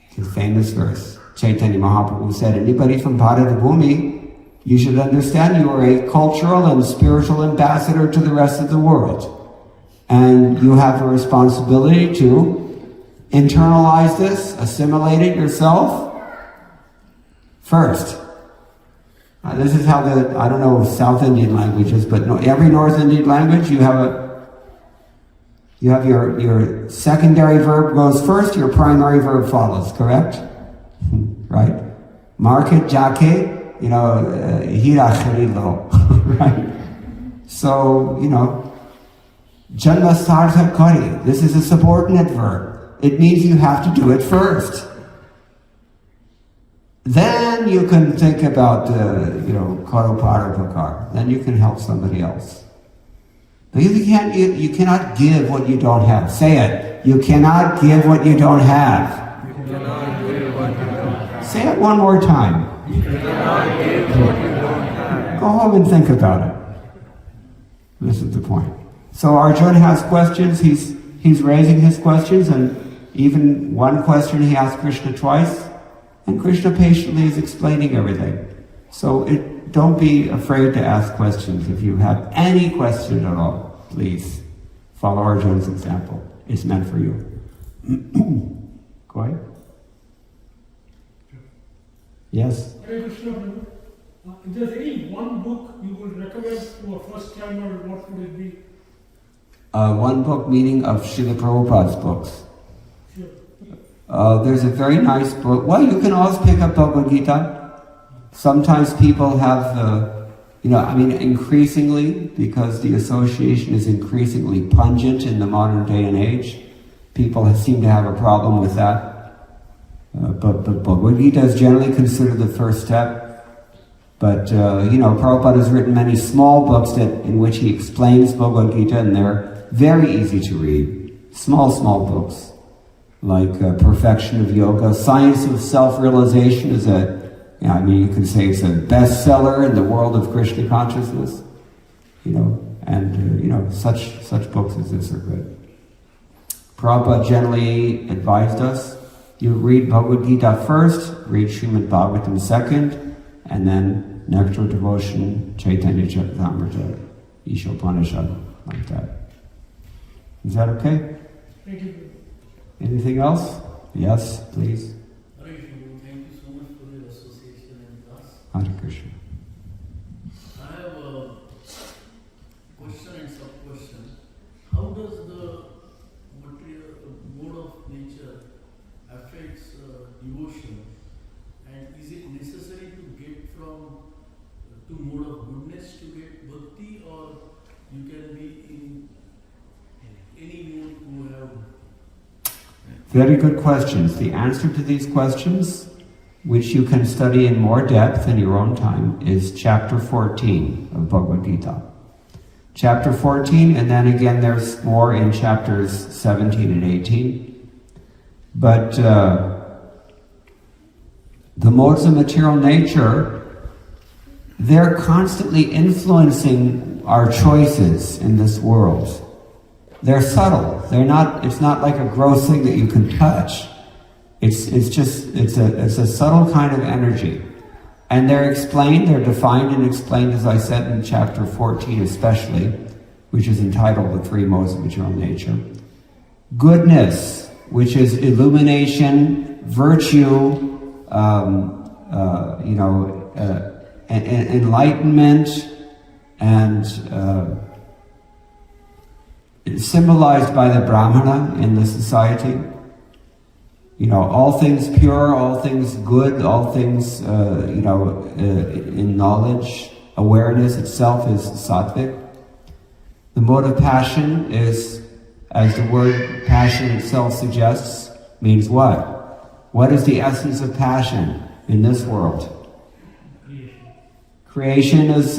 It's a famous verse. Chaitanya Mahaprabhu said, anybody from Bharata bhumi, you should understand you are a cultural and spiritual ambassador to the rest of the world. And you have a responsibility to internalize this, assimilate it yourself first. This is how I don't know South Indian languages, but no, every North Indian language you have your secondary verb goes first, your primary verb follows, correct? Right? Market jake, hira kharilo, right? So, janma sartha kari, this is a subordinate verb. It means you have to do it first. Then you can think about, karopara. Then you can help somebody else. But you cannot give what you don't have. Say it. You cannot give what you don't have. You cannot give what you don't have. Say it one more time. You cannot give what you don't have. Go home and think about it. This is the point. So Arjuna has questions. He's raising his questions, and even one question he asked Krishna twice, and Krishna patiently is explaining everything. So don't be afraid to ask questions. If you have any question at all, please follow Arjuna's example. It's meant for you. Go ahead. Yes? Hare Krishna, Prabhu. If there's any one book you would recommend to a first timer, what would it be? One book meaning of Srila Prabhupada's books. Sure. There's a very nice book. Well, you can always pick up Bhagavad Gita. Sometimes people have, increasingly, because the association is increasingly pungent in the modern day and age, people seem to have a problem with that. But Bhagavad Gita is generally considered the first step. But, Prabhupada has written many small books in which he explains Bhagavad Gita, and they're very easy to read. Small books, like Perfection of Yoga. Science of Self-Realization is you can say it's a bestseller in the world of Krishna consciousness. Such books as this are good. Prabhupada generally advised us, you read Bhagavad Gita first, read Srimad Bhagavatam second, and then Nectar of Devotion, Chaitanya Charitamrita, Ishopanishad, like that. Is that okay? Thank you. Anything else? Yes, please. Thank you so much for your association and us. Hare Krishna. I have a question and sub-question. How does the material mode of nature affects devotion? And is it necessary to get to mode of goodness to get bhakti, or you can be in any mode who have? Very good questions. The answer to these questions, which you can study in more depth in your own time, is chapter 14 of Bhagavad Gita. Chapter 14, and then again there's more in chapters 17 and 18. But the modes of material nature, they're constantly influencing our choices in this world. They're subtle. It's not like a gross thing that you can touch. It's a subtle kind of energy. And they're defined and explained, as I said, in chapter 14 especially, which is entitled The Three Modes of Material Nature. Goodness, which is illumination, virtue, enlightenment, and symbolized by the Brahmana in the society. All things pure, all things good, all things, in knowledge, awareness itself is sattvic. The mode of passion is, as the word passion itself suggests, means what? What is the essence of passion in this world? Creation is,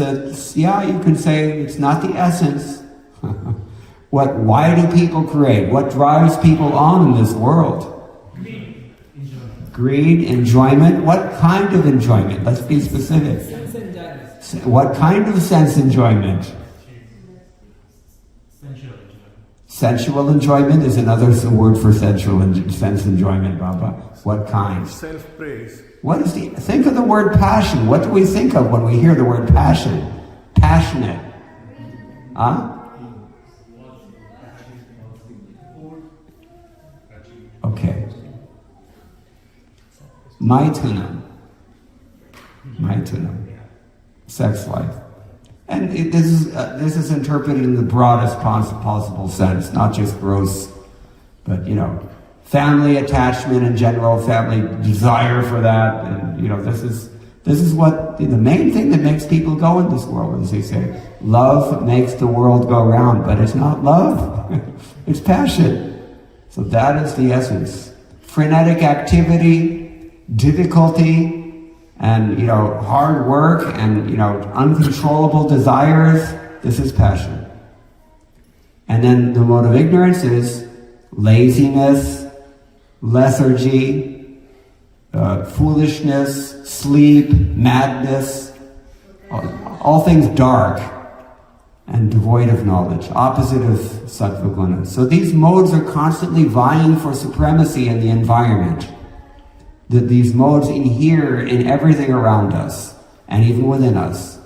you can say it's not the essence. Why do people create? What drives people on in this world? Greed, enjoyment. What kind of enjoyment? Let's be specific. Sense enjoyment. What kind of sense enjoyment? Sensual enjoyment. Sensual enjoyment is another word for sense enjoyment, Baba. What kind? Self-praise. Think of the word passion. What do we think of when we hear the word passion? Passionate. Huh? Okay. Maitunam. Maitunam. Sex life. And this is interpreted in the broadest possible sense, not just gross, but, family attachment in general, family desire for that, and, this is what, the main thing that makes people go in this world, as they say. Love makes the world go round, but it's not love. It's passion. So that is the essence. Frenetic activity, difficulty, and, hard work, and, uncontrollable desires. This is passion. And then the mode of ignorance is laziness, lethargy, foolishness, sleep, madness, all things dark and devoid of knowledge, opposite of sattva guna. So these modes are constantly vying for supremacy in the environment. That these modes inhere in everything around us and even within us.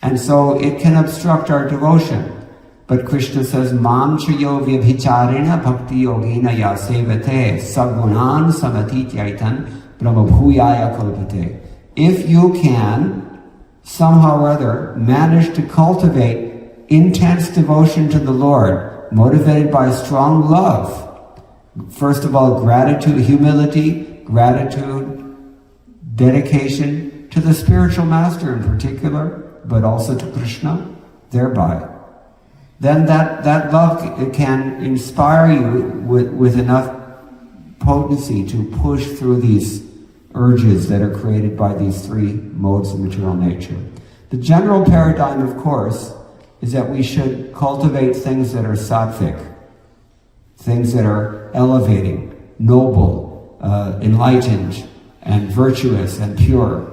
And so it can obstruct our devotion. But Krishna says, Mam chayo vyabhicharena bhakti yogena yasevate sagunan samatityaitan brahmabhuyaya kalpate. If you can, somehow or other, manage to cultivate intense devotion to the Lord, motivated by strong love, first of all, gratitude, humility, gratitude, dedication to the spiritual master in particular, but also to Krishna, thereby. Then that love can inspire you with enough potency to push through these urges that are created by these three modes of material nature. The general paradigm, of course, is that we should cultivate things that are sattvic, things that are elevating, noble, enlightened, and virtuous, and pure.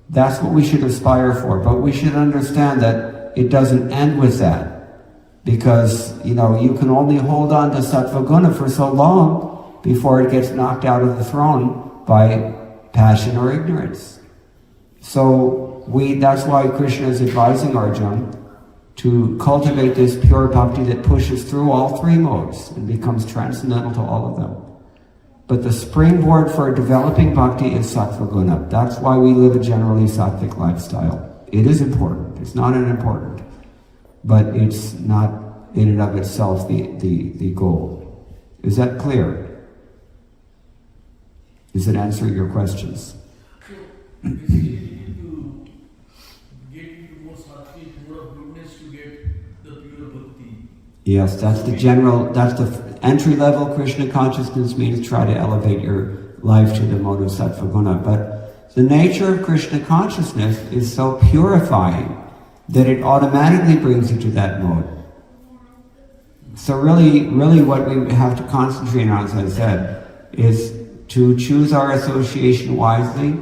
That's what we should aspire for, but we should understand that it doesn't end with that. Because, you can only hold on to sattva guna for so long before it gets knocked out of the throne by passion or ignorance. So that's why Krishna is advising Arjuna to cultivate this pure bhakti that pushes through all three modes and becomes transcendental to all of them. But the springboard for developing bhakti is sattva guna. That's why we live a generally sattvic lifestyle. It is important. It's not unimportant. But it's not in and of itself the goal. Is that clear? Does it answer your questions? So, basically, to get into more sattvic mode of goodness to get the pure bhakti. Yes, that's the entry-level Krishna consciousness means try to elevate your life to the mode of sattva guna. But the nature of Krishna consciousness is so purifying that it automatically brings you to that mode. So really what we have to concentrate on, as I said, is to choose our association wisely,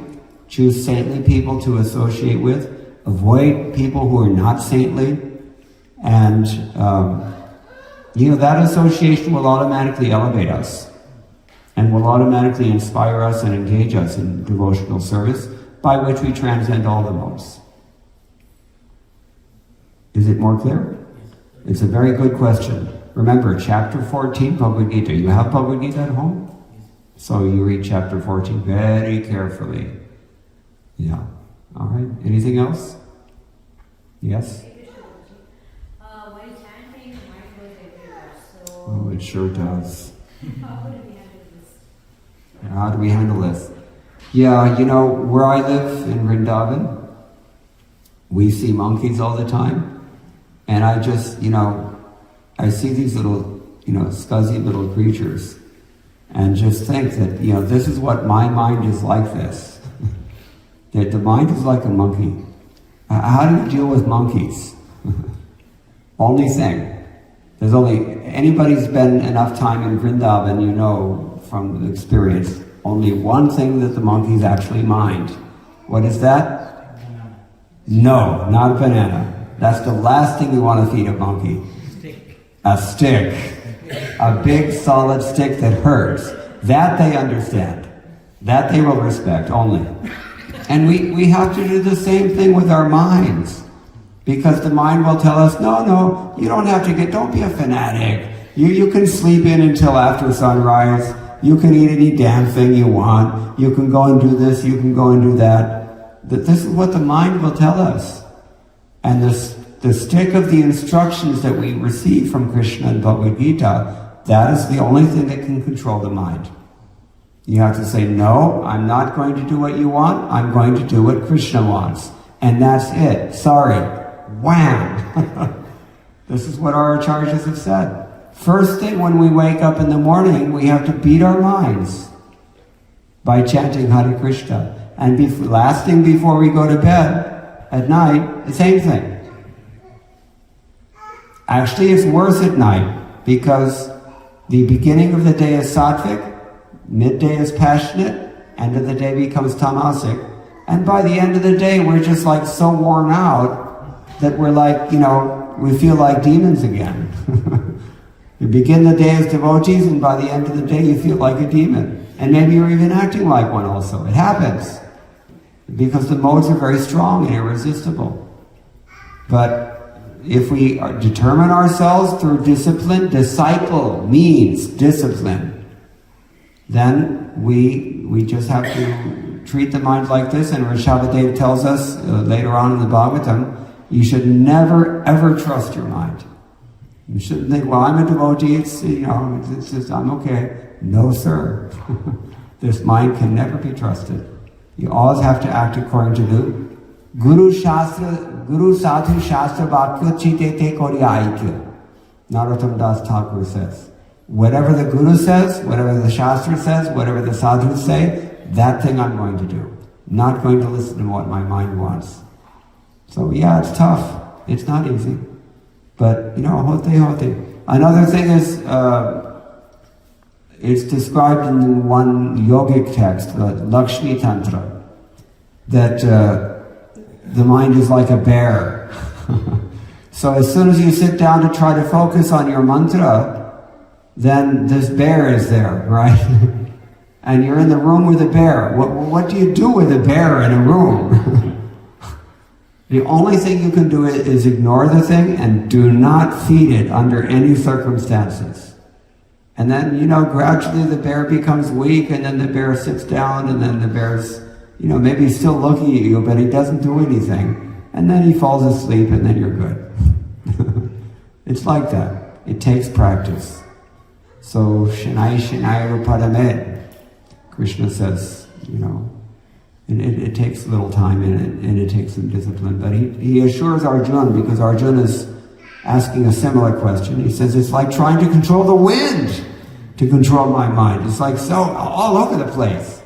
choose saintly people to associate with, avoid people who are not saintly, and that association will automatically elevate us and will automatically inspire us and engage us in devotional service, by which we transcend all the modes. Is it more clear? It's a very good question. Remember, chapter 14, Bhagavad Gita. You have Bhagavad Gita at home? So you read chapter 14 very carefully. Yeah. All right. Anything else? Yes? While chanting, mind goes everywhere. So, Oh, it sure does. how would we handle this? How do we handle this? Yeah, where I live in Vrindavan, we see monkeys all the time. And I just, I see these little, scuzzy little creatures and just think that, this is what my mind is like this. That the mind is like a monkey. How do you deal with monkeys? Only thing. Anybody's been enough time in Vrindavan, from the experience, only one thing that the monkeys actually mind. What is that? No, not a banana. That's the last thing we want to feed a monkey. A stick. A big solid stick that hurts. That they understand. That they will respect only. And we have to do the same thing with our minds. Because the mind will tell us, no, you don't have to don't be a fanatic. You can sleep in until after sunrise. you can eat any damn thing you want, you can go and do this, you can go and do that. This is what the mind will tell us. And the stick of the instructions that we receive from Krishna and Bhagavad Gita, that is the only thing that can control the mind. You have to say, no, I'm not going to do what you want, I'm going to do what Krishna wants. And that's it. Sorry. Wham! This is what our acharyas have said. First thing when we wake up in the morning, we have to beat our minds by chanting Hare Krishna. And last thing before we go to bed at night, the same thing. Actually, it's worse at night because the beginning of the day is sattvic, midday is passionate, end of the day becomes tamasic, and by the end of the day we're just like so worn out that we're like, we feel like demons again. You begin the day as devotees and by the end of the day you feel like a demon. And maybe you're even acting like one also. It happens. Because the modes are very strong and irresistible. But if we determine ourselves through discipline, disciple means discipline, then we just have to treat the mind like this. And Rishabhadev tells us later on in the Bhagavatam, you should never ever trust your mind. You shouldn't think, well, I'm a devotee, it's just, I'm okay. No, sir. This mind can never be trusted. You always have to act according to the Guru Sadhu Shastra Bhakya Chitete Koryaikya. Narottam Das Thakur says. Whatever the Guru says, whatever the Shastra says, whatever the sadhus say, that thing I'm going to do. Not going to listen to what my mind wants. So yeah, it's tough. It's not easy. But, hote. Another thing is, it's described in one yogic text, the Lakshmi Tantra, that the mind is like a bear. So as soon as you sit down to try to focus on your mantra, then this bear is there, right? And you're in the room with a bear. What do you do with a bear in a room? The only thing you can do is ignore the thing and do not feed it under any circumstances. And then, gradually the bear becomes weak, and then the bear sits down, and then the bear's, maybe he's still looking at you, but he doesn't do anything. And then he falls asleep, and then you're good. It's like that. It takes practice. So, Shanai Rupadamed, Krishna says, it takes a little time and it takes some discipline. But he assures Arjuna, because Arjuna is asking a similar question. He says, it's like trying to control the wind to control my mind. It's like so all over the place.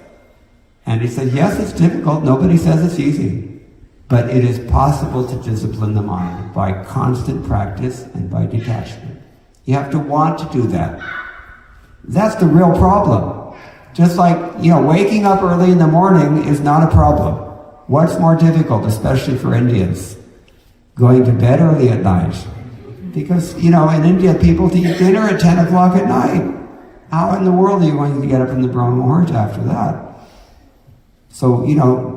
And he said, yes, it's difficult. Nobody says it's easy. But it is possible to discipline the mind by constant practice and by detachment. You have to want to do that. That's the real problem. Just like, waking up early in the morning is not a problem. What's more difficult, especially for Indians? Going to bed early at night. Because, in India, people eat dinner at 10 o'clock at night. How in the world are you going to get up in the Brahma Muhurta after that? So,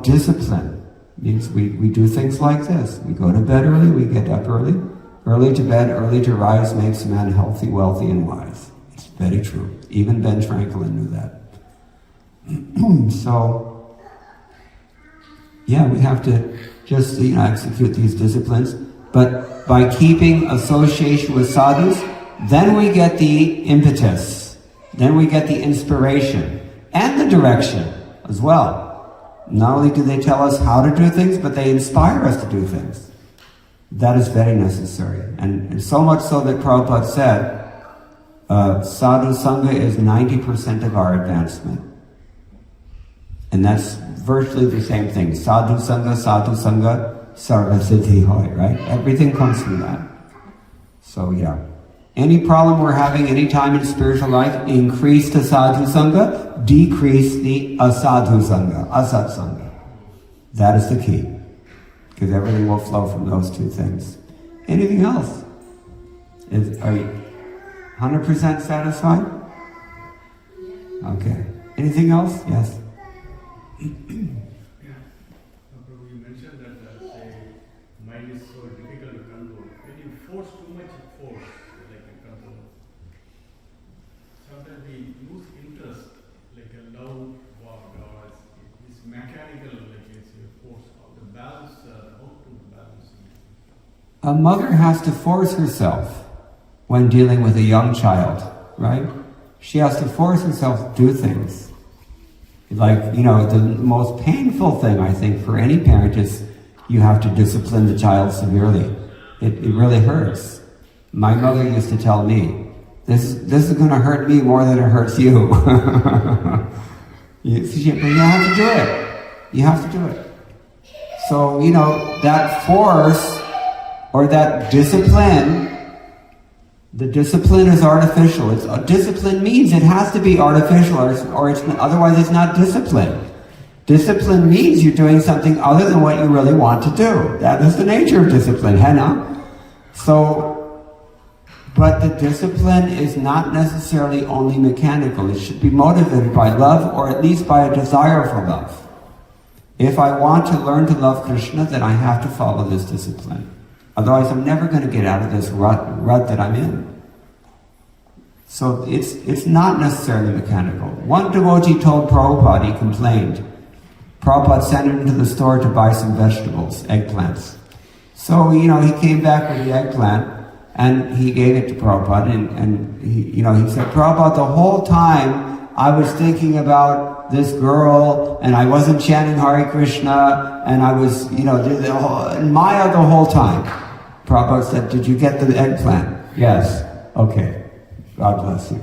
discipline means we do things like this. We go to bed early, we get up early. Early to bed, early to rise makes man healthy, wealthy, and wise. It's very true. Even Ben Franklin knew that. So, yeah, we have to just, execute these disciplines. But by keeping association with sadhus, then we get the impetus. Then we get the inspiration and the direction as well. Not only do they tell us how to do things, but they inspire us to do things. That is very necessary. And so much so that Prabhupada said, sadhu sangha is 90% of our advancement. And that's virtually the same thing. Sadhu sangha, sarva siddhi hoy, right? Everything comes from that. So yeah. Any problem we're having any time in spiritual life, increase the sadhu sangha, decrease the asadhu sangha, asat sangha. That is the key. Because everything will flow from those two things. Anything else? Are you 100% satisfied? Okay. Anything else? Yes. Prabhu, you mentioned that the mind is so difficult to control. When you force too much force, like you control, sometimes we lose interest a mother has to force herself when dealing with a young child, right? She has to force herself to do things. Like, the most painful thing, I think, for any parent is you have to discipline the child severely. It really hurts. My mother used to tell me, this is going to hurt me more than it hurts you. But you have to do it. You have to do it. So, that force or that discipline, the discipline is artificial. Discipline means it has to be artificial or otherwise it's not discipline. Discipline means you're doing something other than what you really want to do. That is the nature of discipline, but the discipline is not necessarily only mechanical. It should be motivated by love, or at least by a desire for love. If I want to learn to love Krishna, then I have to follow this discipline. Otherwise, I'm never going to get out of this rut that I'm in. So it's not necessarily mechanical. One devotee told Prabhupada, he complained. Prabhupada sent him to the store to buy some vegetables, eggplants. So, he came back with the eggplant, and he gave it to Prabhupada, and he said, Prabhupada, the whole time I was thinking about this girl, and I wasn't chanting Hare Krishna, and I was, Maya the whole time. Prabhupada said, did you get the eggplant? Yes. Okay. God bless you.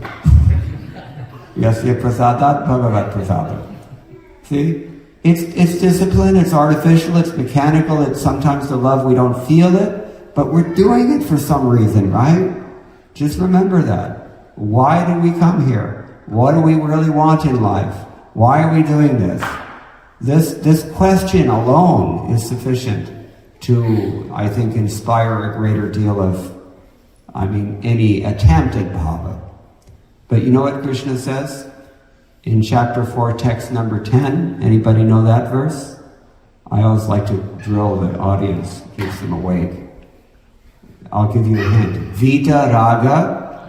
Yasya prasadat bhagavat prasadat. See? It's discipline, it's artificial, it's mechanical, it's sometimes the love, we don't feel it, but we're doing it for some reason, right? Just remember that. Why did we come here? What do we really want in life? Why are we doing this? This question alone is sufficient to, I think, inspire a greater deal of, any attempt at bhava. But you know what Krishna says? In chapter 4, text number 10, anybody know that verse? I always like to drill the audience, keeps them awake. I'll give you a hint. Vita Raga.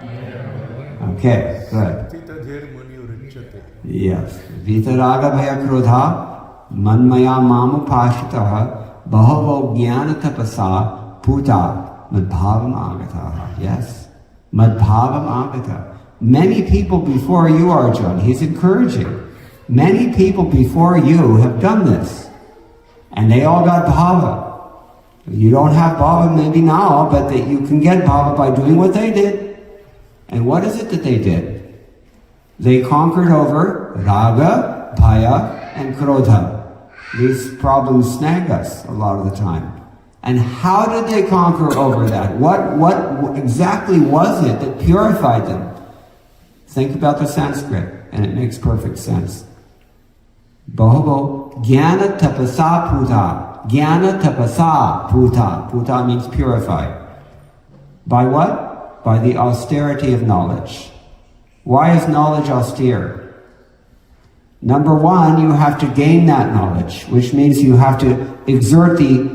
Okay, good. Yes. Vita Raga Bhaya Krodha Manmaya Mamu Pashitaha Bahavo Jnana Tapasa Puta Madbhavam Agataha. Yes. Madbhavam Agataha. Many people before you, Arjun, he's encouraging. Many people before you have done this. And they all got bhava. You don't have bhava maybe now, but that you can get bhava by doing what they did. And what is it that they did? They conquered over raga, bhaya, and krodha. These problems snag us a lot of the time. And how did they conquer over that? What exactly was it that purified them? Think about the Sanskrit, and it makes perfect sense. Bahubo jnana tapasa puta. Jnana tapasa puta. Puta means purified. By what? By the austerity of knowledge. Why is knowledge austere? Number one, you have to gain that knowledge, which means you have to exert the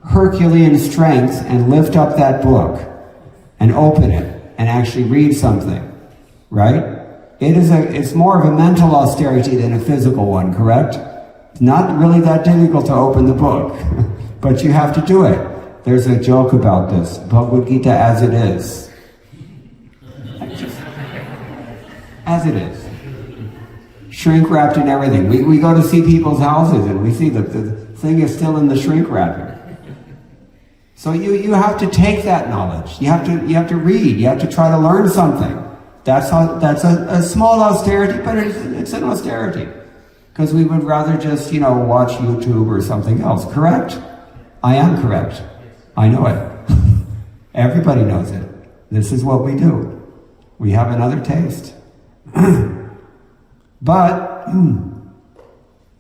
Herculean strength and lift up that book and open it and actually read something. Right? It's more of a mental austerity than a physical one, correct? It's not really that difficult to open the book, but you have to do it. There's a joke about this. Bhagavad Gita as it is. As it is. Shrink wrapped and everything. We go to see people's houses and we see the thing is still in the shrink wrapping. So you have to take that knowledge. You have to read. You have to try to learn something. That's a small austerity, but it's an austerity. Because we would rather just, watch YouTube or something else. Correct? I am correct. I know it. Everybody knows it. This is what we do. We have another taste. But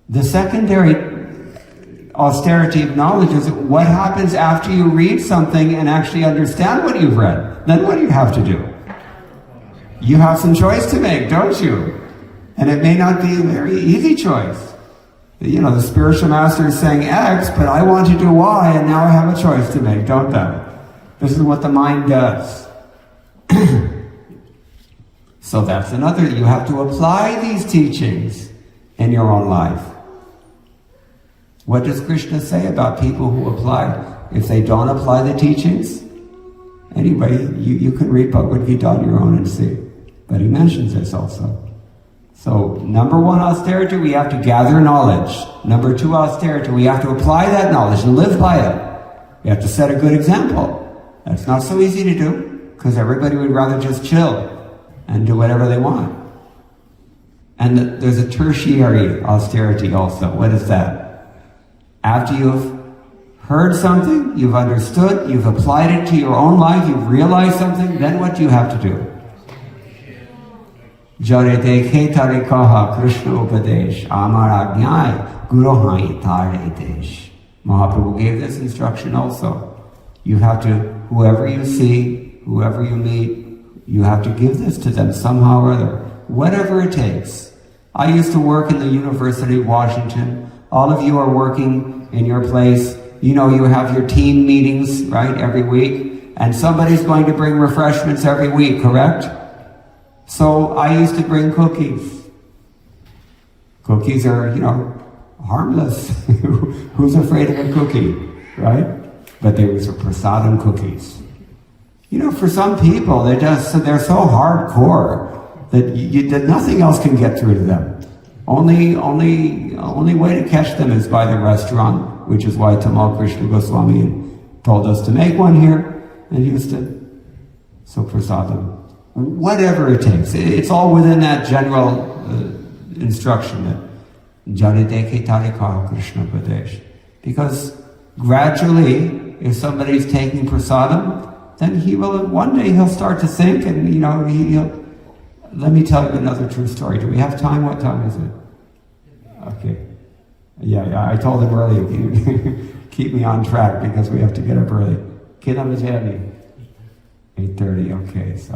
the secondary austerity of knowledge is what happens after you read something and actually understand what you've read. Then what do you have to do? You have some choice to make, don't you? And it may not be a very easy choice. The spiritual master is saying X, but I want to do Y, and now I have a choice to make, don't I? This is what the mind does. So that's another, you have to apply these teachings in your own life. What does Krishna say about people who apply? if they don't apply the teachings. Anyway, you can read Bhagavad Gita on your own and see. But he mentions this also. So, number one austerity, we have to gather knowledge. Number two austerity, we have to apply that knowledge and live by it. We have to set a good example. That's not so easy to do, because everybody would rather just chill and do whatever they want. And there's a tertiary austerity also. What is that? After you've heard something, you've understood, you've applied it to your own life, you've realized something, then what do you have to do? Jare dekhe tare kaha Krishna upadesh, amar ajnai guru hai tare desh. Mahaprabhu gave this instruction also. You have to, whoever you see, whoever you meet, you have to give this to them somehow or other, whatever it takes. I used to work in the University of Washington. All of you are working in your place. You know, you have your team meetings, right, every week, and somebody's going to bring refreshments every week, correct? So I used to bring cookies. Cookies are, harmless. Who's afraid of a cookie, right? But they were prasadam cookies. For some people, they're so hardcore that nothing else can get through to them. Only way to catch them is by the restaurant, which is why Tamal Krishna Goswami told us to make one here in Houston. So prasadam, whatever it takes, it's all within that general instruction that Jarideke Tarikara Krishna Pradesh. Because gradually, if somebody's taking prasadam, then one day he'll start to think, and he'll. Let me tell you another true story. Do we have time? What time is it? Okay. Yeah, I told him earlier, keep me on track because we have to get up early. Kidam is heavy. 8:30, okay, so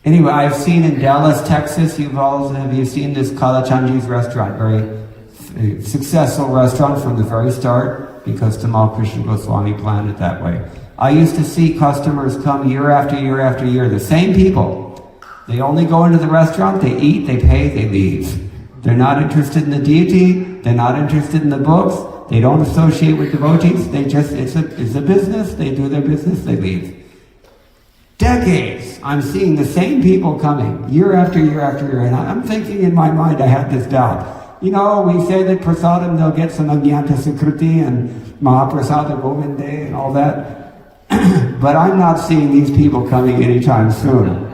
Anyway, I've seen in Dallas, Texas, have you seen this Kalachandji's restaurant? Very successful restaurant from the very start because Tamal Krishna Goswami planned it that way. I used to see customers come year after year after year, the same people. They only go into the restaurant, they eat, they pay, they leave. They're not interested in the deity, they're not interested in the books, they don't associate with devotees, it's a business, they do their business, they leave. Decades, I'm seeing the same people coming, year after year after year, and I'm thinking in my mind, I had this doubt. We say that prasadam, they'll get some Agyanta Sakruti and Mahaprasada Govinde and all that, but I'm not seeing these people coming anytime soon.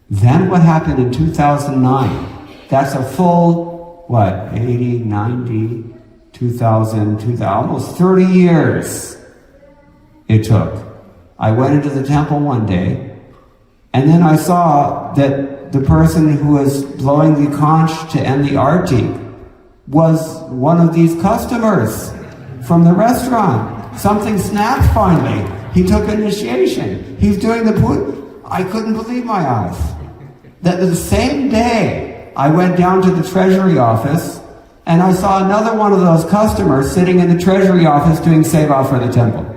Then what happened in 2009? That's a full, 80, 90, 2000, almost 30 years it took. I went into the temple one day, and then I saw that the person who was blowing the conch to end the arti was one of these customers from the restaurant. Something snapped finally. He took initiation. He's doing the puja. I couldn't believe my eyes. That the same day, I went down to the treasury office and I saw another one of those customers sitting in the treasury office doing seva for the temple.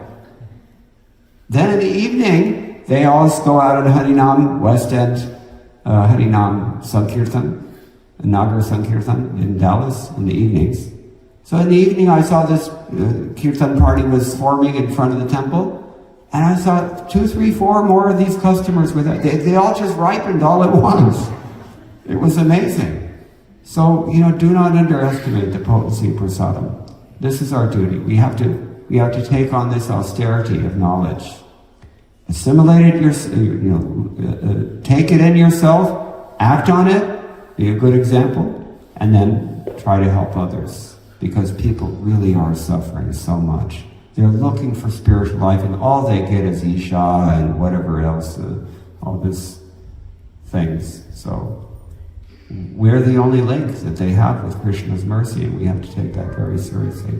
Then in the evening, they always go out at Harinam, West End, Harinam Sankirtan, Nagar Sankirtan in Dallas in the evenings. So in the evening, I saw this Kirtan party was forming in front of the temple. And I saw 2, 3, 4 more of these customers with it. They all just ripened all at once. It was amazing. So, do not underestimate the potency of prasadam. This is our duty. We have to take on this austerity of knowledge. Assimilate it, take it in yourself, act on it, be a good example, and then try to help others. Because people really are suffering so much. They're looking for spiritual life, and all they get is Isha and whatever else, all these things. So we're the only link that they have with Krishna's mercy, and we have to take that very seriously.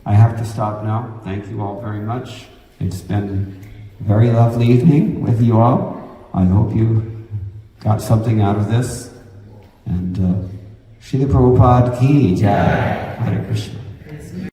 I have to stop now. Thank you all very much. It's been a very lovely evening with you all. I hope you got something out of this. And Srila Prabhupada ki jai. Hare Krishna.